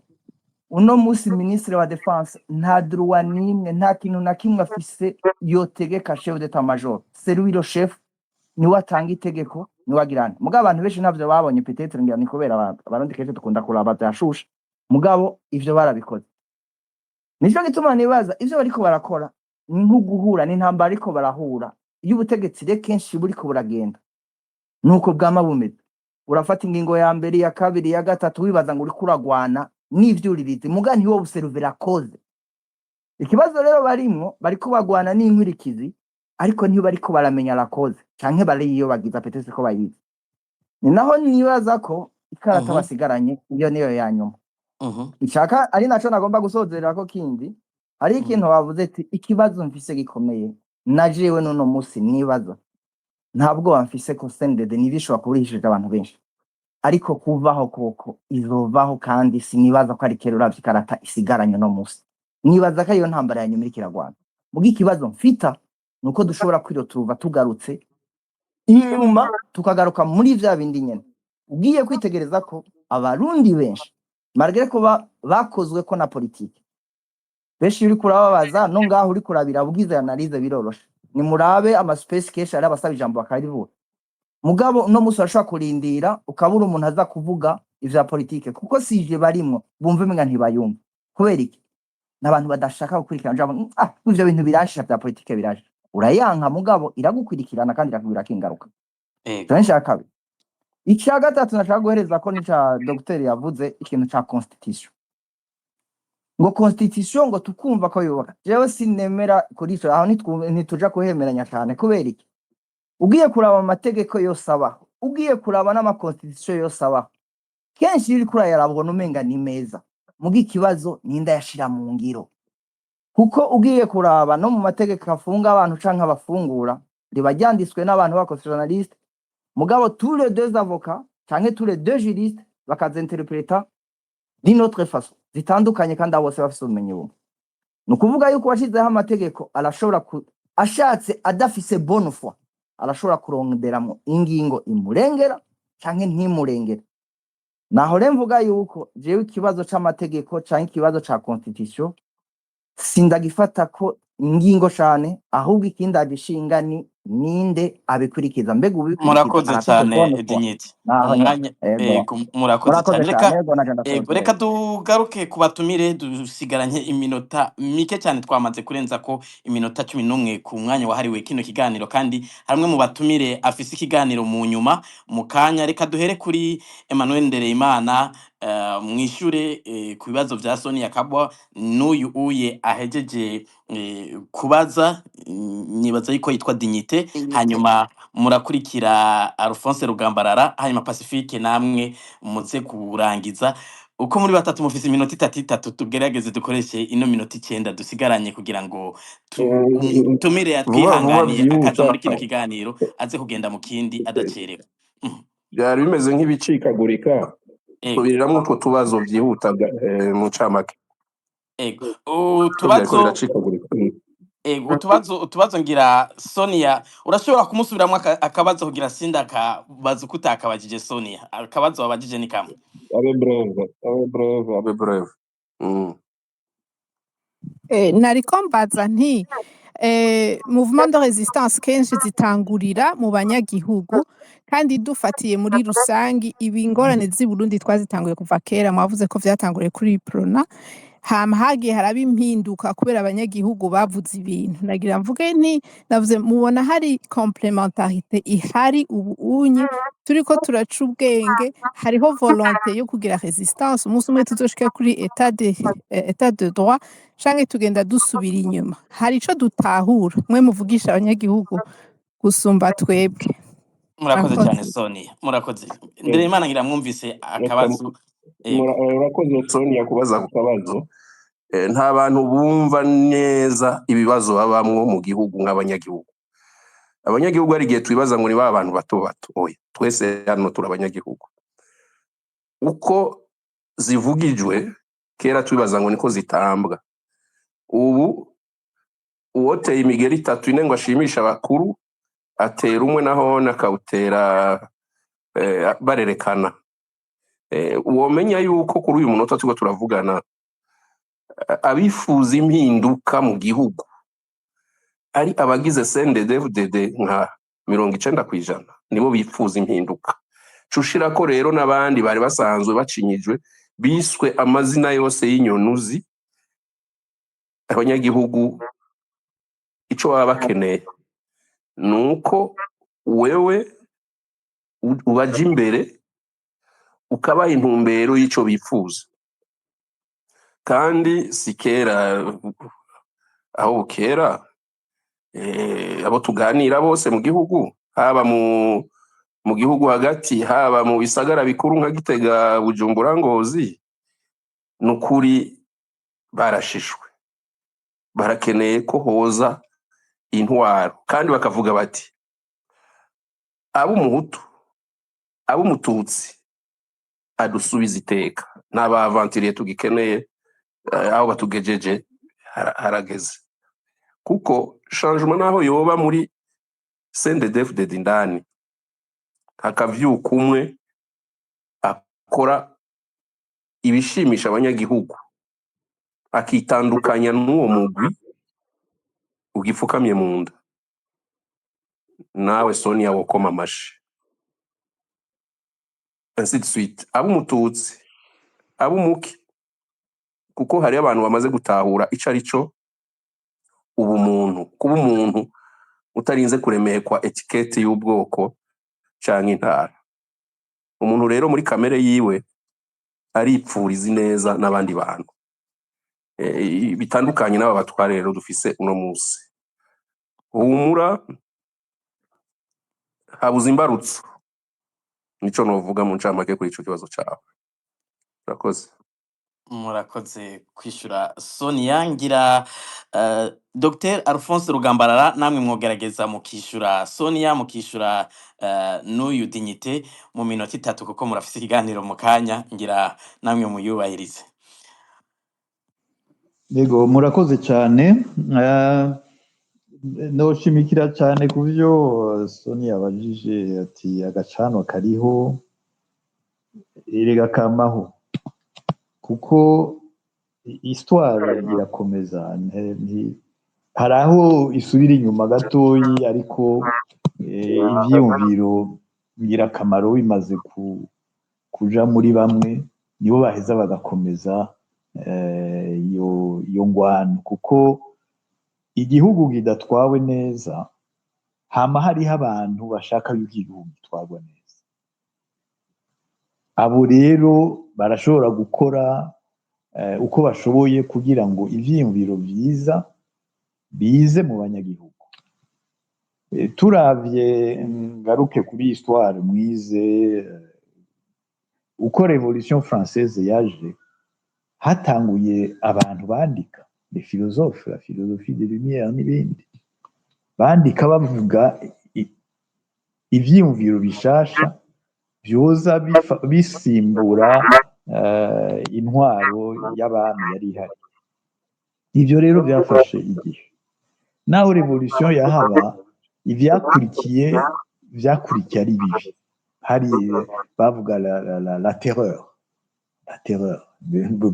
uno musi ministre wa défense nta droit nimwe nta kintu na kimwe afise yotegeka chef d'état-major c'est lui le chef ni watanga itegeko ni wagirana mugabo abantu benshi ntavyo babonye peut-être ngira ni kubera abarundi kenshi dukunda kuraba byashusha mugabo ivyo barabikoze nico gituma nibaza ivyo bariko barakora ni nko guhura n'intambara ariko barahura iyo ubutegetsi re kenshi buriko buragenda nuko bwama bumeze urafata ingingo ya mbere ya kabiri ya gatatu wibaza ngo uri kuragwana n'ivyuririzi mugani ntiwo buseruvera koze ikibazo rero barimwo bariko bagwana n'inkurikizi ariko ntiyo bariko baramenya la koze canke bariyo bagiza petese ko bayizi ni naho nibaza ko ikarata basigaranye iyo niyo ya nyuma ichaka ari naco nagomba gusozerera ko kindi ari ikintu bavuze ati ikibazo mfise gikomeye najewe nuno musi nibaza ntabwo bamfise ko sendede nibishobora kurihishije abantu benshi ariko kuvaho koko izovaho kandi sinibaza ko ari kerura vyikarata isigaranye no musi nibaza ko iyo ntambara ya nyuma irikiragwana mugi ikibazo mfita nuko dushobora kwirotuva tugarutse inyuma tukagaruka muri vya bindi nyene ugiye kwitegereza ko abarundi benshi margere ko bakozwe ko na politike benshi uri kurababaza no ngaho uri kurabira bugize analyse biroroshe ni murabe ama space case ari abasaba ijambo bakarivuga mugabo no musi urashobora kurindira ukabura umuntu aza kuvuga ivya politike kuko sije barimwo bumve menga ntibayumva kubera iki n'abantu badashaka gukurikirana njabo ivyo bintu birashira vya politike biraje urayanka mugabo iragukurikirana kandi irakubwira ko ingaruka nshaka icya gatatu nashaka guhereza ko nica docteur yavuze ikintu ca constitution ngo constitution ngo tukumva ko yubaka jewe sinemera kuri ico aho ntituja kuhemeranya cyane kubera iki ugiye kuraba amategeko yose abaho ugiye kuraba n'ama constitution yose abaho kenshi iri kuri yarabwo numenga ni meza mugi kibazo ninda yashira mu ngiro kuko ugiye kuraba no mu mategeko afunga abantu canke abafungura riba ryanditswe n'abantu ba constitutionnaliste mugabo tous les deux avocats canke tous les deux juristes bakazinterpreta d'une autre façon zitandukanye kandi abose bafise ubumenyi bumwe nukuvuga yuko washizeho amategeko arashobora ashatse adafise bonne foi arashobora kuronderamo ingingo imurengera canke ntimurengera naho remvuga yuko jewe ikibazo c'amategeko canke ikibazo ca constitution sindagifata ko ingingo cyane ahubwo ikindi agishinga ni ninde abikurikiza mbega ubikurikiza murakoze cyane Dignity umwanya murakoze cyane reka tugaruke ku batumire dusigaranye iminota mike cyane twamaze kurenza ko iminota 11 ku mwanya wahariwe kino kiganiro kandi hamwe mu batumire afise ikiganiro mu nyuma mu kanya reka duhere kuri Emmanuel Ndereyimana mwishure ku bibazo vya Sonia Kabwa n'uyu uye ahejeje kubaza nibaza yuko yitwa Dignité hanyuma murakurikira Alphonse Rugambarara hanyuma Pacifique namwe muze kurangiza uko muri batatu mufise iminota 3 tugerageze dukoreshe ino minota 9 dusigaranye kugira ngo tumire yatwihanganiye akaza muri kino kiganiro aze kugenda mu kindi adacerewe byari bimeze nk'ibicikagurika kubiriramwe utwo tubazo byihutaga mu camake utubazo ngira Sonia urashobora kumusubiramwe akabazo kugira sinda akabazo kutakabajije Sonia akabazo wabajije ni kamwe abe breve nariko mbaza nti mouvement de résistance kenshi zitangurira mu banyagihugu kandi dufatiye muri rusangi ibingorane z'i Burundi twazitanguye kuva kera mwavuze ko vyatanguriye kuri Prona hama hagiye haraba impinduka kubera abanyagihugu bavuze ibintu nagira mvuge nti navuze mubona hari complementarité ihari ubu unye turiko turaca ubwenge hariho volonté yo kugira résistance umunsi umwe tuzoshika kuri état de droit canke tugenda dusubira inyuma hari ico dutahura mwe muvugisha abanyagihugu gusumba twebwe. murakoze cyane Murakoze. Sonia, murakoze. Ndereyimana ngira mwumvise akabazo. urakoze Sonia kubaza ku kabazo. Nta bantu bumva neza ibibazo babamwo mu gihugu nk'abanyagihugu. Abanyagihugu ari igihe twibaza ngo ni ba bantu bato bato. Oya, twese hano turi abanyagihugu. Uko zivugijwe kera twibaza ngo niko zitambwa. Ubu uwoteye imigeri 3 ine ngo ashimisha abakuru atera umwe naho nakawutera barerekana. Uwomenya yuko kuri uyu munota tuko turavugana abifuza impinduka mu gihugu ari abagize CNDD-FDD nka 90% nibo bifuza impinduka. Cushira ko rero n'abandi bari basanzwe bacinyijwe biswe amazina yose y'inyonuzi. Abanyagihugu ico baba bakeneye nuko wewe ubaje imbere ukabaha intumbero y'ico bifuza. Kandi sikera aho bukera abo tuganira bose mu gihugu, haba mu gihugu hagati, haba mu bisagara bikuru nka Gitega, Bujumbura, Ngozi, nukuri barashishwe. Barakeneye ko hoza intwaro kandi bakavuga bati abo umuhutu abo umututsi adusubiza iteka n'abavantiriye tugikeneye aho batugejeje harageze. Kuko changement naho yoba muri CNDD-FDD indani hakavyuka umwe akora ibishimisha abanyagihugu akitandukanya n'uwo mugwi ugipfukamye mu nda, nawe Sonia wokoma amashi. Ainsi de suite. Abo umututsi abo umuki, kuko hari abantu bamaze gutahura ico ari cyo ubumuntu, kuba umuntu utarinze kuremekwa etikete y'ubwoko canke intara. Umuntu rero muri kamere yiwe aripfuriza neza n'abandi bantu bitandukanye n'aba batware rero dufise uno munsi. Humura habuze imbarutso, nico novuga mu ncamake kuri ico kibazo cawe. Murakoze. Murakoze kwishura Sonia. Ngira Dr Alphonse Rugambarara namwe mwogerageza mukishura Sonia, mukishura n'uyu Dignité mu minota 3 kuko murafise ikiganiro mu kanya, ngira namwe muyubahirize. Yego murakoze cyane. Noshimikira cyane ku byo Sonia yabajije ati agacanwa kariho erega kamaho, kuko histoire irakomeza, hari aho isubira inyuma gatoyi, ariko ivyiyumviro ngirakamaro bimaze kuja muri bamwe nibo baheza bagakomeza iyo ngwano, kuko igihugu kidatwawe neza hama hariho abantu bashaka yuko igihugu gitwarwa neza. Abo rero barashobora gukora uko bashoboye kugira ngo ivyiyumviro vyiza bize mu banyagihugu. Turavye ngaruke kuri histoire mwize, uko Revolution Française yaje hatanguye abantu bandika, les philosophes, la philosophie des Lumières n'ibindi, bandika bavuga ivyiyumviro bishasha vyoza bisimbura intwaro y'abami yari ihari. Ivyo rero byafashe igihe, naho revolution yahaba ivyakurikiye ari bibi. Hari bavuga la terreur,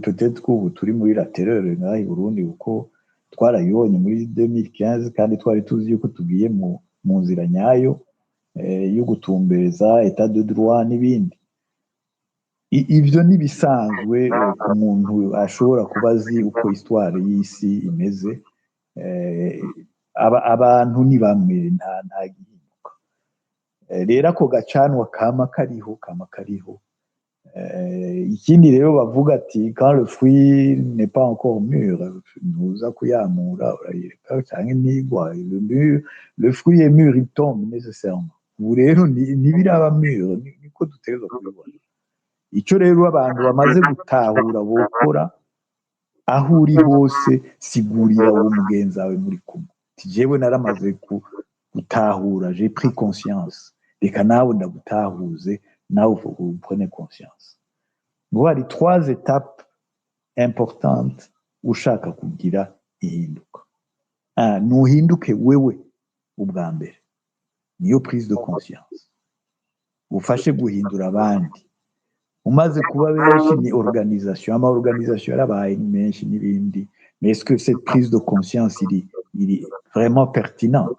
peut-être ko ubu turi muri la terreur ngaha i Burundi, kuko twarayibonye muri 2015 kandi twari tuzi yuko tugiye mu nzira nyayo yo gutumbereza etat de droit n'ibindi. Ivyo nibisanzwe ku muntu ashobora kuba azi uko histoire y'isi imeze. Abantu ni bamwe, nta gihinduka. Rero ako gacanwa kama kariho ikindi rero bavuga ati quand le fruit n'est pas encore mûr ntuza kuyamura urayireka cyangwa ntigwa le fruit est mûr il tombe nécessairement ubu rero ntibiraba mûr niko dutegerezwa kubibona icyo rero abantu bamaze gutahura bokora aho uri hose sigurira uwo mugenzi wawe muri kumwe jewe naramaze gutahura j'ai pris conscience reka nawe ndagutahuze nawe uprenez conscience ngo hari 3 étapes importantes ushaka kugira ihinduka nuhinduke wewe ubwa mbere niyo prise de conscience ufashe guhindura abandi umaze kuba benshi ni organisation ama organisation yarabaye menshi n'ibindi mais est-ce que cette prise de conscience il est vraiment pertinente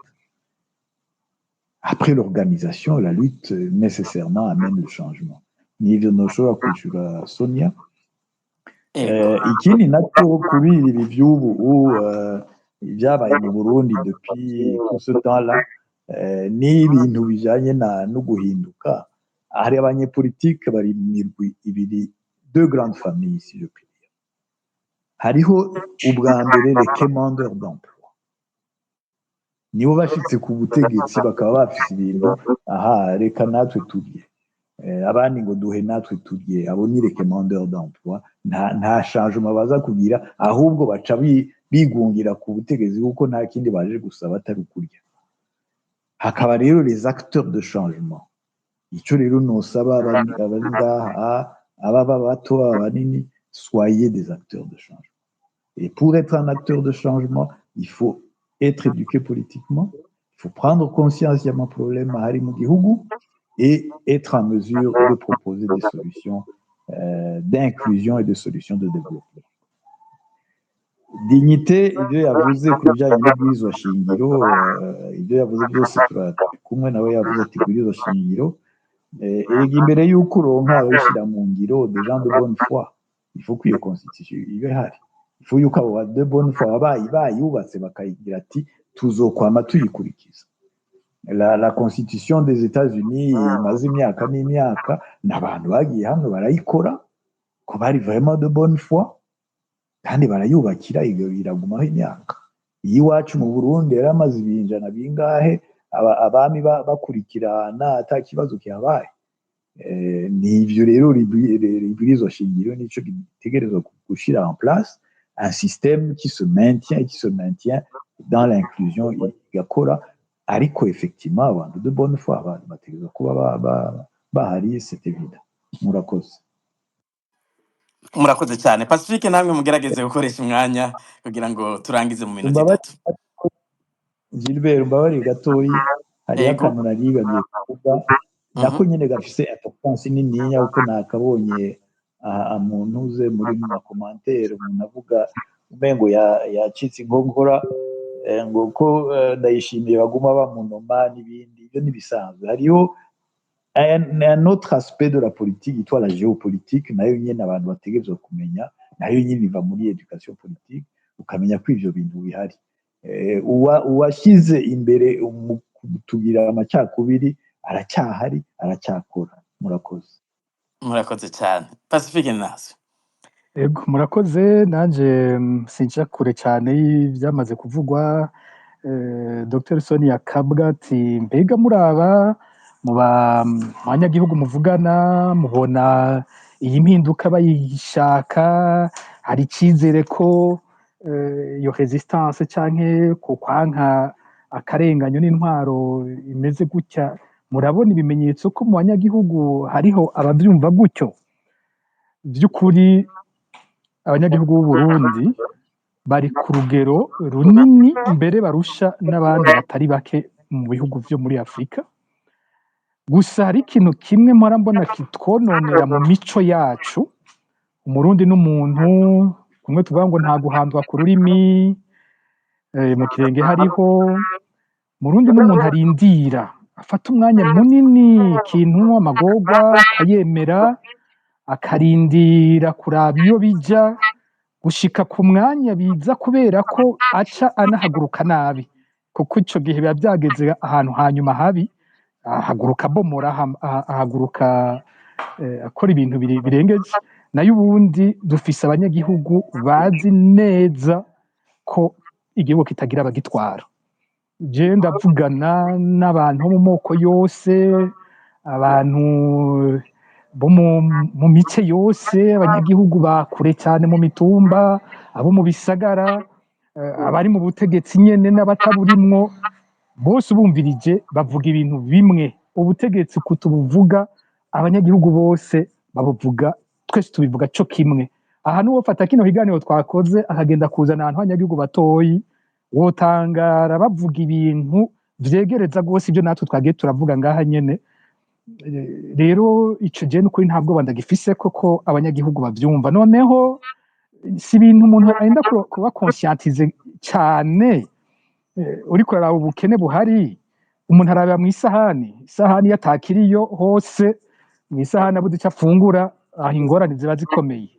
après l'organisation la lutte nécessairement amène le changement nivyo noshobora kwishura Sonia ikindi nacyo kuri ibi by'ubu ibyabaye mu Burundi depuis tout ce temps là ni ibintu bijanye no guhinduka hari abanyepolitike bari mu mirwi ibiri deux grandes familles si je puis dire hariho ubwa mbere les commandeurs d'emploi nibo bashitse ku butegetsi bakaba bafise ibintu reka natwe turye abandi ngo duhe natwe turye abo ni les commandeurs d'emploi nta changement baza kugira ahubwo baca bigungira ku butegetsi kuko nta kindi baje gusaba atari kurya hakaba rero les acteurs de changement icyo rero nosaba abari ngaha ababa bato abanini soyez des acteurs de changement et pour être un acteur de changement il faut être éduqué politiquement il faut prendre conscience y'ama problème ahari mu gihugu et être en mesure de proposer des solutions d'inclusion et de solutions de développement. Dignité, ibyo yavuze ku bijyanye n'ubwirizwa shingiro, ibyo yavuze byose turi kumwe nawe yavuze ati ubwirizwa shingiro, imbere y'uko uronka abishyira mu ngiro des gens de bonne foi, il faut que iyo constitution ibe hari. Il faut yuko abo de bonne foi bayubatse bakayigira ati tuzokwama tuyikurikiza. La constitution des États-Unis imaze imyaka n'imyaka n'abantu bagiye hamwe barayikora ko bari vraiment de bonne foi kandi barayubakira iragumaho imyaka iwacu mu Burundi yaramaze ibinjana bingahe abami bakurikirana ata kibazo kihabaye n'ivyo rero ibwirizwa shingiro nico gitegerezwa gushira en place un système qui se maintient dans l'inclusion igakora ariko effectivement abantu de bonne foi abantu bategerezwa kuba bahari c'est évident murakoze cyane Pacifique namwe mugerageze gukoresha umwanya kugira ngo turangize mu minota 3 Gilbert mbabari gatoyi hari akantu naribagiye kuvuga nako nyene gafise importance niniya uko nakabonye umuntu uze muri mu commentaire umuntu avuga umengo yacitse inkokora ngo ko ndayishimiye baguma bamunoma n'ibindi ibyo nibisanzwe hariho un autre aspect de la politique yitwa la géopolitique nayo nyene abantu bategerezwa kumenya nayo nyene iva muri education politique ukamenya ko ivyo bintu bihari uwashyize imbere tugira amacakubiri aracyahari aracyakora murakoze cyane Pacifique nazo ego murakoze nanje sinca kure cyane byamaze kuvugwa Dr Sonia Kabwa ati mbega muraba mu banyagihugu muvugana mubona iyi mpinduka bayishaka hari icyizere ko iyo resistance canke ko kwanka akarenganyo n'intwaro imeze gutya murabona ibimenyetso ko mu banyagihugu hariho abavyumva gutyo by'ukuri abanyagihugu b'u Burundi bari ku rugero runini mbere barusha n'abandi batari bake mu bihugu vyo muri Afrika gusa hari ikintu kimwe mpora mbona kitwononera mu mico yacu umurundi n'umuntu kumwe tuvuga ngo nta guhandwa ku rurimi mu kirenge hariho murundi n'umuntu arindira afata umwanya munini ikintu amagorwa akayemera akarindira kuraba iyo bija gushika ku mwanya biza kubera ko aca anahaguruka nabi kuko ico gihe biba byageze ahantu hanyuma habi ahaguruka bomora ahaguruka akora ibintu birengeje, nayo ubundi dufise abanyagihugu bazi neza ko igihugu kitagira abagitwara. Je ndavugana n'abantu bo mu moko yose, abantu bo mu mice yose, abanyagihugu bakure cyane mu mitumba, abo mu bisagara, abari mu butegetsi nyene n'abataburimwo, bose ubumvirije bavuga ibintu bimwe. Ubutegetsi kutubuvuga, abanyagihugu bose babuvuga, twese tubivuga co kimwe. Aha nuwofata kino kiganiro twakoze akagenda kuzana ahantu h'abanyagihugu batoyi, wotangara bavuga ibintu vyegereza rwose ibyo natwe twagiye turavuga ngaha nyene. Rero ico je n'ukuri nta bwoba ndagifise koko abanyagihugu bavyumva. Noneho si ibintu umuntu arinda kuba conscientize cane, uriko uraraba ubukene buhari, umuntu arabira mw'isahani, isahani iyo atakiriyo hose, mw'isahani abuze ico afungura, aho ingorane ziba zikomeye.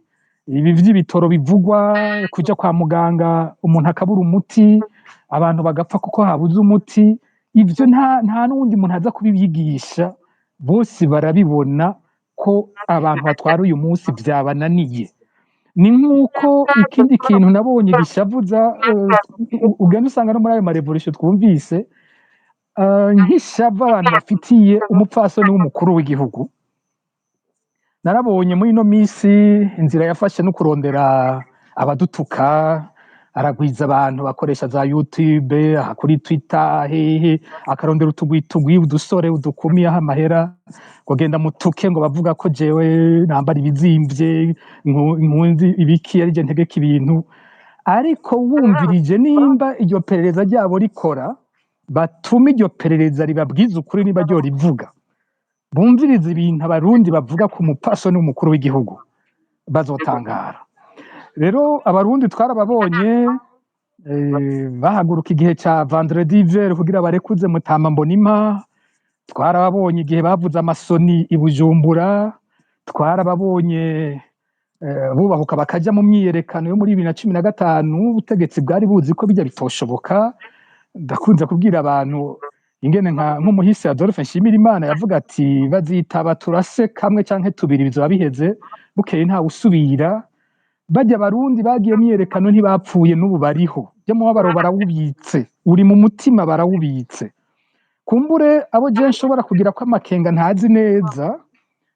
Ibi vy'ibitoro bivugwa, kuja kwa muganga umuntu akabura umuti, abantu bagapfa kuko habuze umuti, ivyo nta n'uwundi muntu aza kubibigisha, bose barabibona ko abantu batwara uyu munsi vyabananiye. Ni nk'uko ikindi kintu nabonye gishavuza, ugenda usanga no muri ayo marevolution twumvise, nk'ishavu abantu bafitiye umupfasoni w'umukuru w'igihugu. Narabonye muri ino misi inzira yafashe no kurondera abadutuka, aragwiza abantu bakoresha za YouTube, aha kuri Twitter, hehe, akarondera utugwi, udusore, udukumi, aha amahera, kugenda mutuke ngo bavuga ko jewe nambara ibizimvye, nkunzi ibiki, arije ntegeka ibintu. Ariko wumvirije nimba iryo perereza ryabo rikora, batuma iryo perereza ribabwiza ukuri niba ryo rivuga, bumviriza ibintu abarundi bavuga ku mupfasoni w'umukuru w'igihugu, bazotangara. Rero abarundi twarababonye bahaguruka igihe ca Vendredi vert kugira barekuze Mutama Mbonimpa, twarababonye igihe bavuze amasoni i Bujumbura, twarababonye bubahuka bakaja mu myiyerekano yo muri 2015, ubutegetsi bwari buzi ko bijya bitoshoboka. Ndakunze kubwira abantu ingene nk'umuhisi Adolphe Nshimirimana yavuga ati bazitaba turase kamwe canke tubiri bizoba biheze, bukeye nta usubira. Bajya abarundi bagiye myiyerekano ntibapfuye, n'ubu bariho, byo mubabaro barawubitse, uri mu mutima barawubitse. Kumbure abo je nshobora kugira ko amakenga ntazi neza,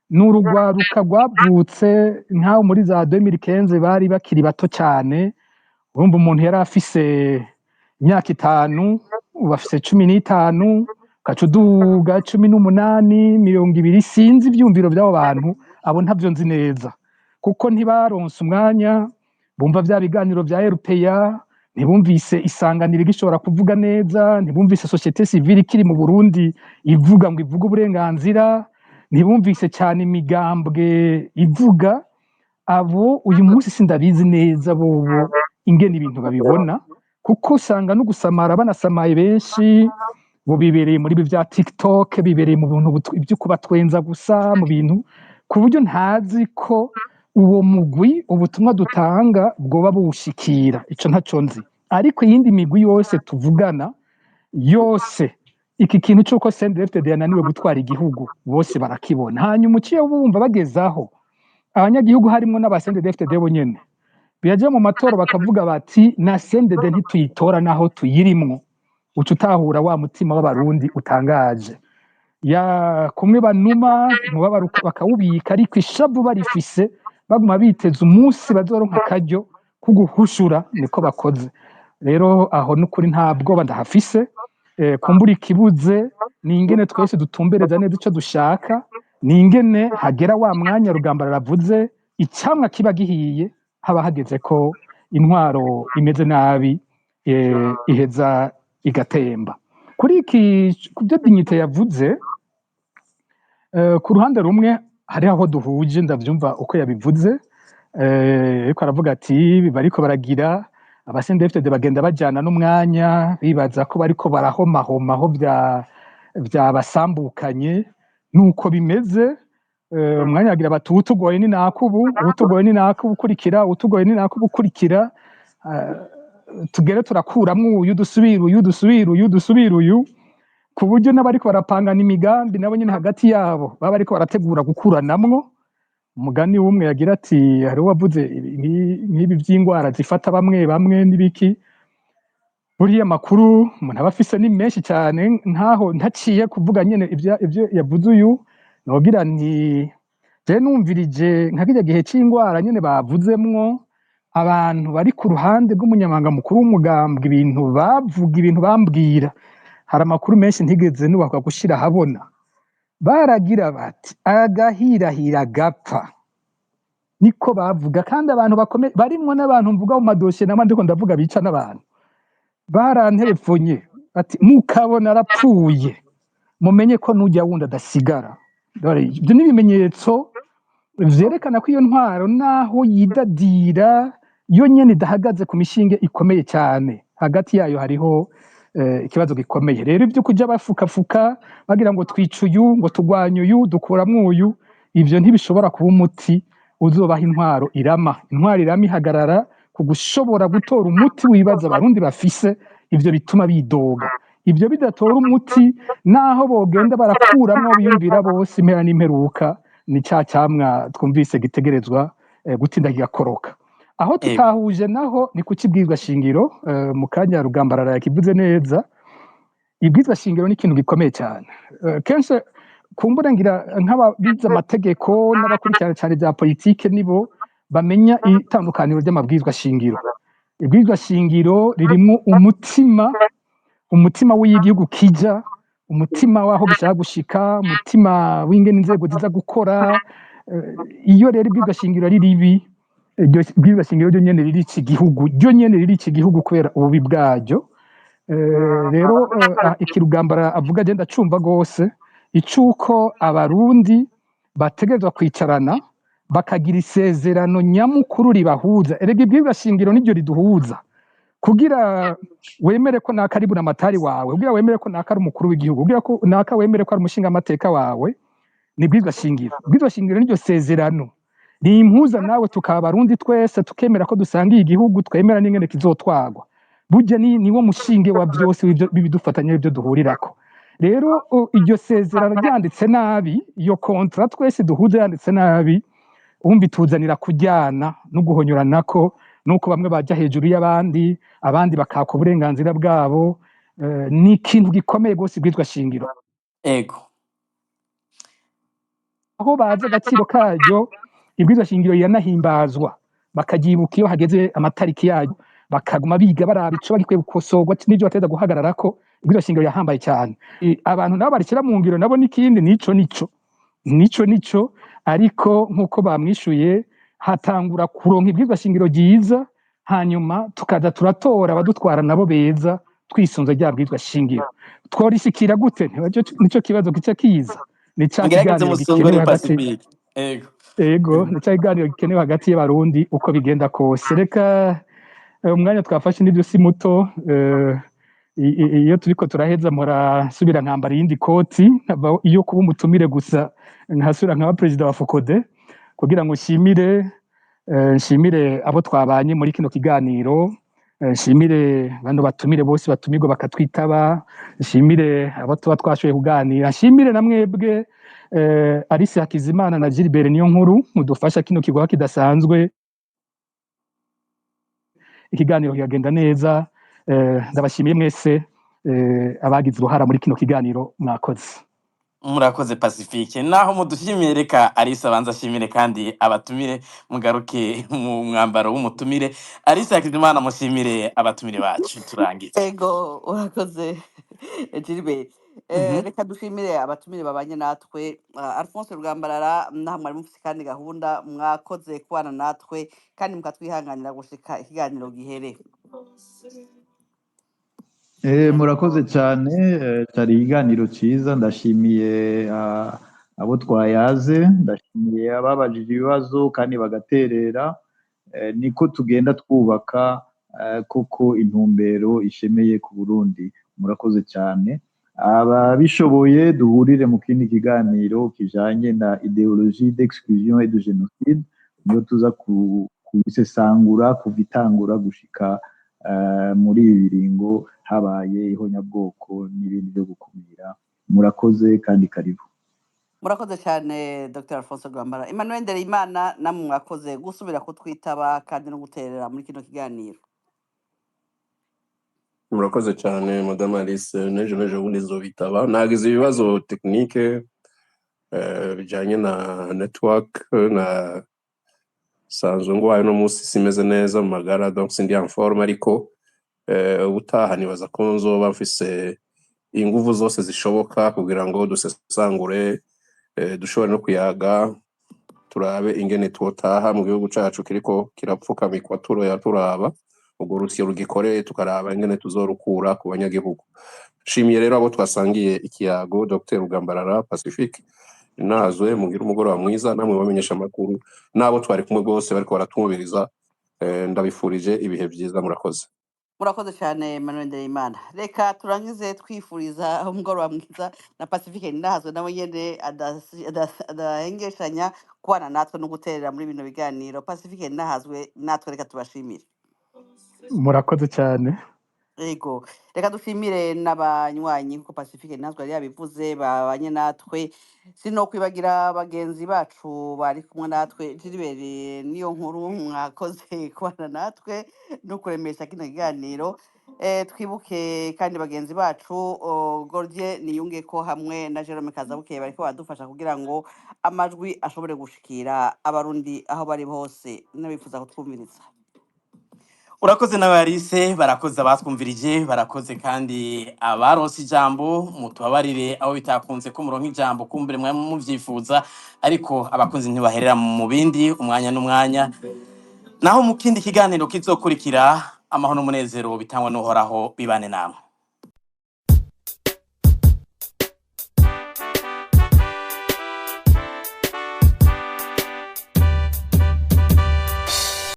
n'urugwaruka rwavutse nkaho muri za 2015 bari bakiri bato cyane. Urumva umuntu yari afise imyaka 5, ubu afise 15, gaca uduga 18, 20, sinzi ivyumviro by'abo bantu, abo ntavyo nzi neza, kuko ntibaronse umwanya bumva vya biganiro vya RPA, ntibumvise isanganiro gishobora kuvuga neza, ntibumvise societe civile kiri mu Burundi ivuga ngo ivuga uburenganzira, ntibumvise cyane imigambwe ivuga. Abo uyu munsi sindabizi neza bobo ingene ibintu babibona, kuko usanga no gusamara banasamaye benshi, bo bibereye muri bya TikTok, bibereye mu bintu ibyo kubatwenza gusa mu bintu, ku buryo ntazi ko uwo mugwi ubutumwa dutanga bwoba buwushikira. Ico ntaco nzi, ariko iyindi migwi yose tuvugana yose, iki kintu cy'uko CNDD-FDD yananiwe gutwara igihugu bose barakibona. Hanyuma uciye bumva bagezaho abanyagihugu harimo n'aba CNDD-FDD bonyene biyaje mu matora bakavuga bati na CNDD ntituyitora naho tuyirimwo, uca utahura wa mutima w'abarundi utangaje. Ya kumwe banuma mubabaruka bakawubika, ariko ishavu barifise, baguma biteza umunsi bazoronka akaryo kuguhushura, niko bakoze. Rero aho n'ukuri nta bwoba ndahafise. Kumbura ikibuze ni ingene twese dutumbereza neza ico dushaka, ni ingene hagera wa mwanya Rugamba raravuze, icamwa kiba gihiye, haba hageze ko intwaro imeze nabi iheza igatemba. Kuri iki kubyo Dignité yavuze, ku ruhande rumwe hari aho duhuje, ndavyumva uko yabivuze, ariko aravuga ati bariko baragira abasendefte bagenda bajyana n'umwanya, bibaza ko bariko barahomahoma aho byabasambukanye. Nuko bimeze, umwanya agira bati utugoye ni nakubu, utugoye ni nakubu ukurikira, utugoye ni nakubu ukurikira, tugere turakuramwo uyu dusubira uyu dusubira uyu dusubira uyu, ku buryo n'abariko barapangana imigambi nabo nyene hagati yabo baba bariko barategura gukuranamwo. Umugani w'umwe yagira ati hari uwavuze nk'ibi vy'ingwara zifata bamwe bamwe n'ibiki, buriya makuru umuntu aba afise ni menshi cane, nkaho ntaciye kuvuga nyene ivyo yavuze uyu, nogira nti je numvirije nka kirya gihe c'ingwara nyene bavuzemwo, abantu bari ku ruhande rw'umunyamabanga mukuru w'umugambwe ibintu bavuga, ibintu bambwira, hari amakuru menshi ntigeze nubakwa gushira ahabona. Baragira bati agahirahira gapfa, niko bavuga, kandi abantu bakomeye barimwo n'abantu mvuga mu madosiye nama ndiko ndavuga bica n'abantu, baranterefonye ati mukabona arapfuye mumenye ko n'urya wundi adasigara. Ivyo ni ibimenyetso vyerekana ko iyo ntwaro naho yidadira yo nyene idahagaze ku mishinge ikomeye cyane, hagati yayo hariho ikibazo gikomeye. Rero ivyo kuja bafukafuka bagira ngo twica uyu, ngo turwanye uyu, dukuramwo uyu, ivyo ntibishobora kuba umuti uzobaha intwaro irama. Intwaro irama ihagarara ku gushobora gutora umuti w'ibibazo abarundi bafise, ivyo bituma bidoga. Ivyo bidatora umuti, naho bogenda barakuramwo biyumvira bose impera n'imperuka, ni ca camwa twumvise gitegerezwa gutinda kigakoroka. Aho tutahuje naho ni kuki ibwirizwa shingiro, mu kanya Rugambarara yakivuze neza. Ibwirizwa shingiro ni ikintu gikomeye cyane. Kenshi kumbura ngira nk'ababize amategeko n'abakurikirana cyane bya politike nibo bamenya itandukaniro ry'amabwirizwa shingiro. Ibwirizwa shingiro ririmwo umutima w'igihugu kija, umutima waho gishaka gushika, umutima w'ingene inzego ziza gukora. Iyo rero ibwirizwa shingiro ari ribi, iryo bwirizwa shingiro ryo nyene ririca igihugu kubera ububi bwaryo. Rero ikirugambara avuga agenda acumva gose, icuko abarundi bategerezwa kwicarana bakagira isezerano nyamukuru ribahuza. Erega ibwirizwa shingiro niryo riduhuza, kugira wemere ko naka ari buramatari wawe, kugira wemere ko naka ari umukuru w'igihugu, kugira ko naka wemere ko ari umushinga amateka wawe, ni ibwirizwa shingiro. Ibwirizwa shingiro niryo sezerano nimpuza nawe, tukaba abarundi twese tukemera ko dusangiye igihugu, twemera n'ingene kizotwagwa. Burya niwo mushinge wa vyose bibidufatanya ibyo duhurirako. Rero iryo sezerano ryanditse nabi, iyo kontra twese duhuza yanditse nabi, umva ituzanira kujyana no guhonyoranako, nuko bamwe baja hejuru y'abandi, abandi bakaka uburenganzira bwabo. Ni ikintu gikomeye gose ibwirizwa shingiro. Ego. Aho bazi agaciro karyo, ibwirizwa shingiro iranahimbazwa, bakagyibuka iyo hageze amatariki yayo, bakaguma biga baraba ico bagikwiye gukosorwa n'ivyo bateza guhagararako. Ibwirizwa shingiro yahambaye cyane. Abantu nabo barikira mu ngiro nabo n'ikindi nico, ariko nk'uko bamwishuye, hatangura kuronka ibwirizwa shingiro ryiza, hanyuma tukaza turatora abadutwara nabo beza twisunze rya bwirizwa shingiro. Tworishikira gute? Nico kibazo kica kiza. Ni ca kiganiro gikenewe hagati. Ego, ni ca kiganiro gikenewe hagati y'abarundi uko bigenda kose. Reka umwanya twafashe n'ivyo si muto, iyo turiko turaheza mpora subira nkambara iyindi koti, iyo kuba umutumire gusa nkasubira nkaba perezida wa FOCODE, kugira ngo nshimire abo twabanye muri kino kiganiro, nshimire bano batumire bose batumirwa bakatwitaba, nshimire abo tuba twashoboye kuganira, nshimire na mwebwe Alice Hakizimana na Gilbert Niyonkuru mudufasha kino kigoha kidasanzwe, ikiganiro kigagenda neza. Ndabashimiye mwese abagize uruhara muri kino kiganiro, mwakoze. Murakoze Pacifique. Naho mudushimiye, reka Alice abanza ashimire kandi abatumire mugaruke mu mwambaro w'umutumire. Alice Hakizimana mushimire abatumire bacu turangize. Ego, urakoze Gilbert. Reka dushimire abatumire babanye natwe, Alphonse Rugambarara naho mwari mufise kandi gahunda, mwakoze kubana natwe kandi mukatwihanganira gushika ikiganiro gihere. Murakoze cyane, cyari ikiganiro cyiza. Ndashimiye abo twayaze, ndashimiye ababajije ibibazo kandi bagaterera. Niko tugenda twubaka koko intumbero ishemeye ku Burundi. Murakoze cyane. Ababishoboye duhurire mu kindi kiganiro kijanye na idéologie d'exclusion et de génocide, niyo tuza kubisesangura kuva itangura gushika muri ibi biringo habaye ihonyabwoko n'ibindi byo gukumira. Murakoze kandi karibu. murakoze cyane Dr Alphonse Rwambara. Emmanuel Ndereyimana namwe mwakoze gusubira kutwitaba kandi no guterera muri kino kiganiro. murakoze cyane madame Alice, n'ejo bundi nzobitaba. Nagize ibibazo tekinike bijyanye na network, na sanzwe ngwayo no munsi simeze neza mu magara, donc sindi en forme, ariko ubutaha nibaza ko nzoba mfise inguvu zose zishoboka kugira ngo dusesangure, dushobore no kuyaga, turabe ingene twotaha mu gihugu cacu kiriko kirapfukamikwa turaba urwo rusyo rugikoreye, tukaraba ingene tuzorukura ku banyagihugu. Nshimiye rero abo twasangiye ikiyago, Dr Rugambarara Pacifique, nazwe mugira umugoroba mwiza, namwe bamenyesha amakuru n'abo twari kumwe bose bariko baratumviriza, ndabifurije ibihe byiza. Murakoze. Murakoze cyane Emmanuel Ndereyimana. Reka turangize twifuriza umugoroba mwiza na Pacifique Ninahazwe nawe nyene adahengeshanya kubana natwe no guterera muri bino biganiro. Pacifique Ninahazwe natwe reka tubashimire. murakoze cyane. Ego, reka dushimire n'abanywanyi kuko Pacifique Ninahazwe yari yabivuze babanye natwe. Sino kwibagira bagenzi bacu bari kumwe natwe, Gilbert niyo nkuru mwakoze kubana natwe no kuremesha kino kiganiro. Twibuke kandi bagenzi bacu Gordier Niyunge ko hamwe na Jerome Kazabuke bariko badufasha kugira ngo amajwi ashobore gushikira abarundi aho bari hose n'abifuza kutwumviriza. Urakoze n'abarise, barakoze abatwumvirije, barakoze kandi abaronse ijambo. Mutubabarire aho bitakunze ko muronka ijambo, kumbere mwe muvyifuza, ariko abakunzi ntibaherera mu bindi, umwanya n'umwanya. Naho mu kindi kiganiro kizokurikira, amahoro n'umunezero bitangwa n'Uhoraho bibane namwe.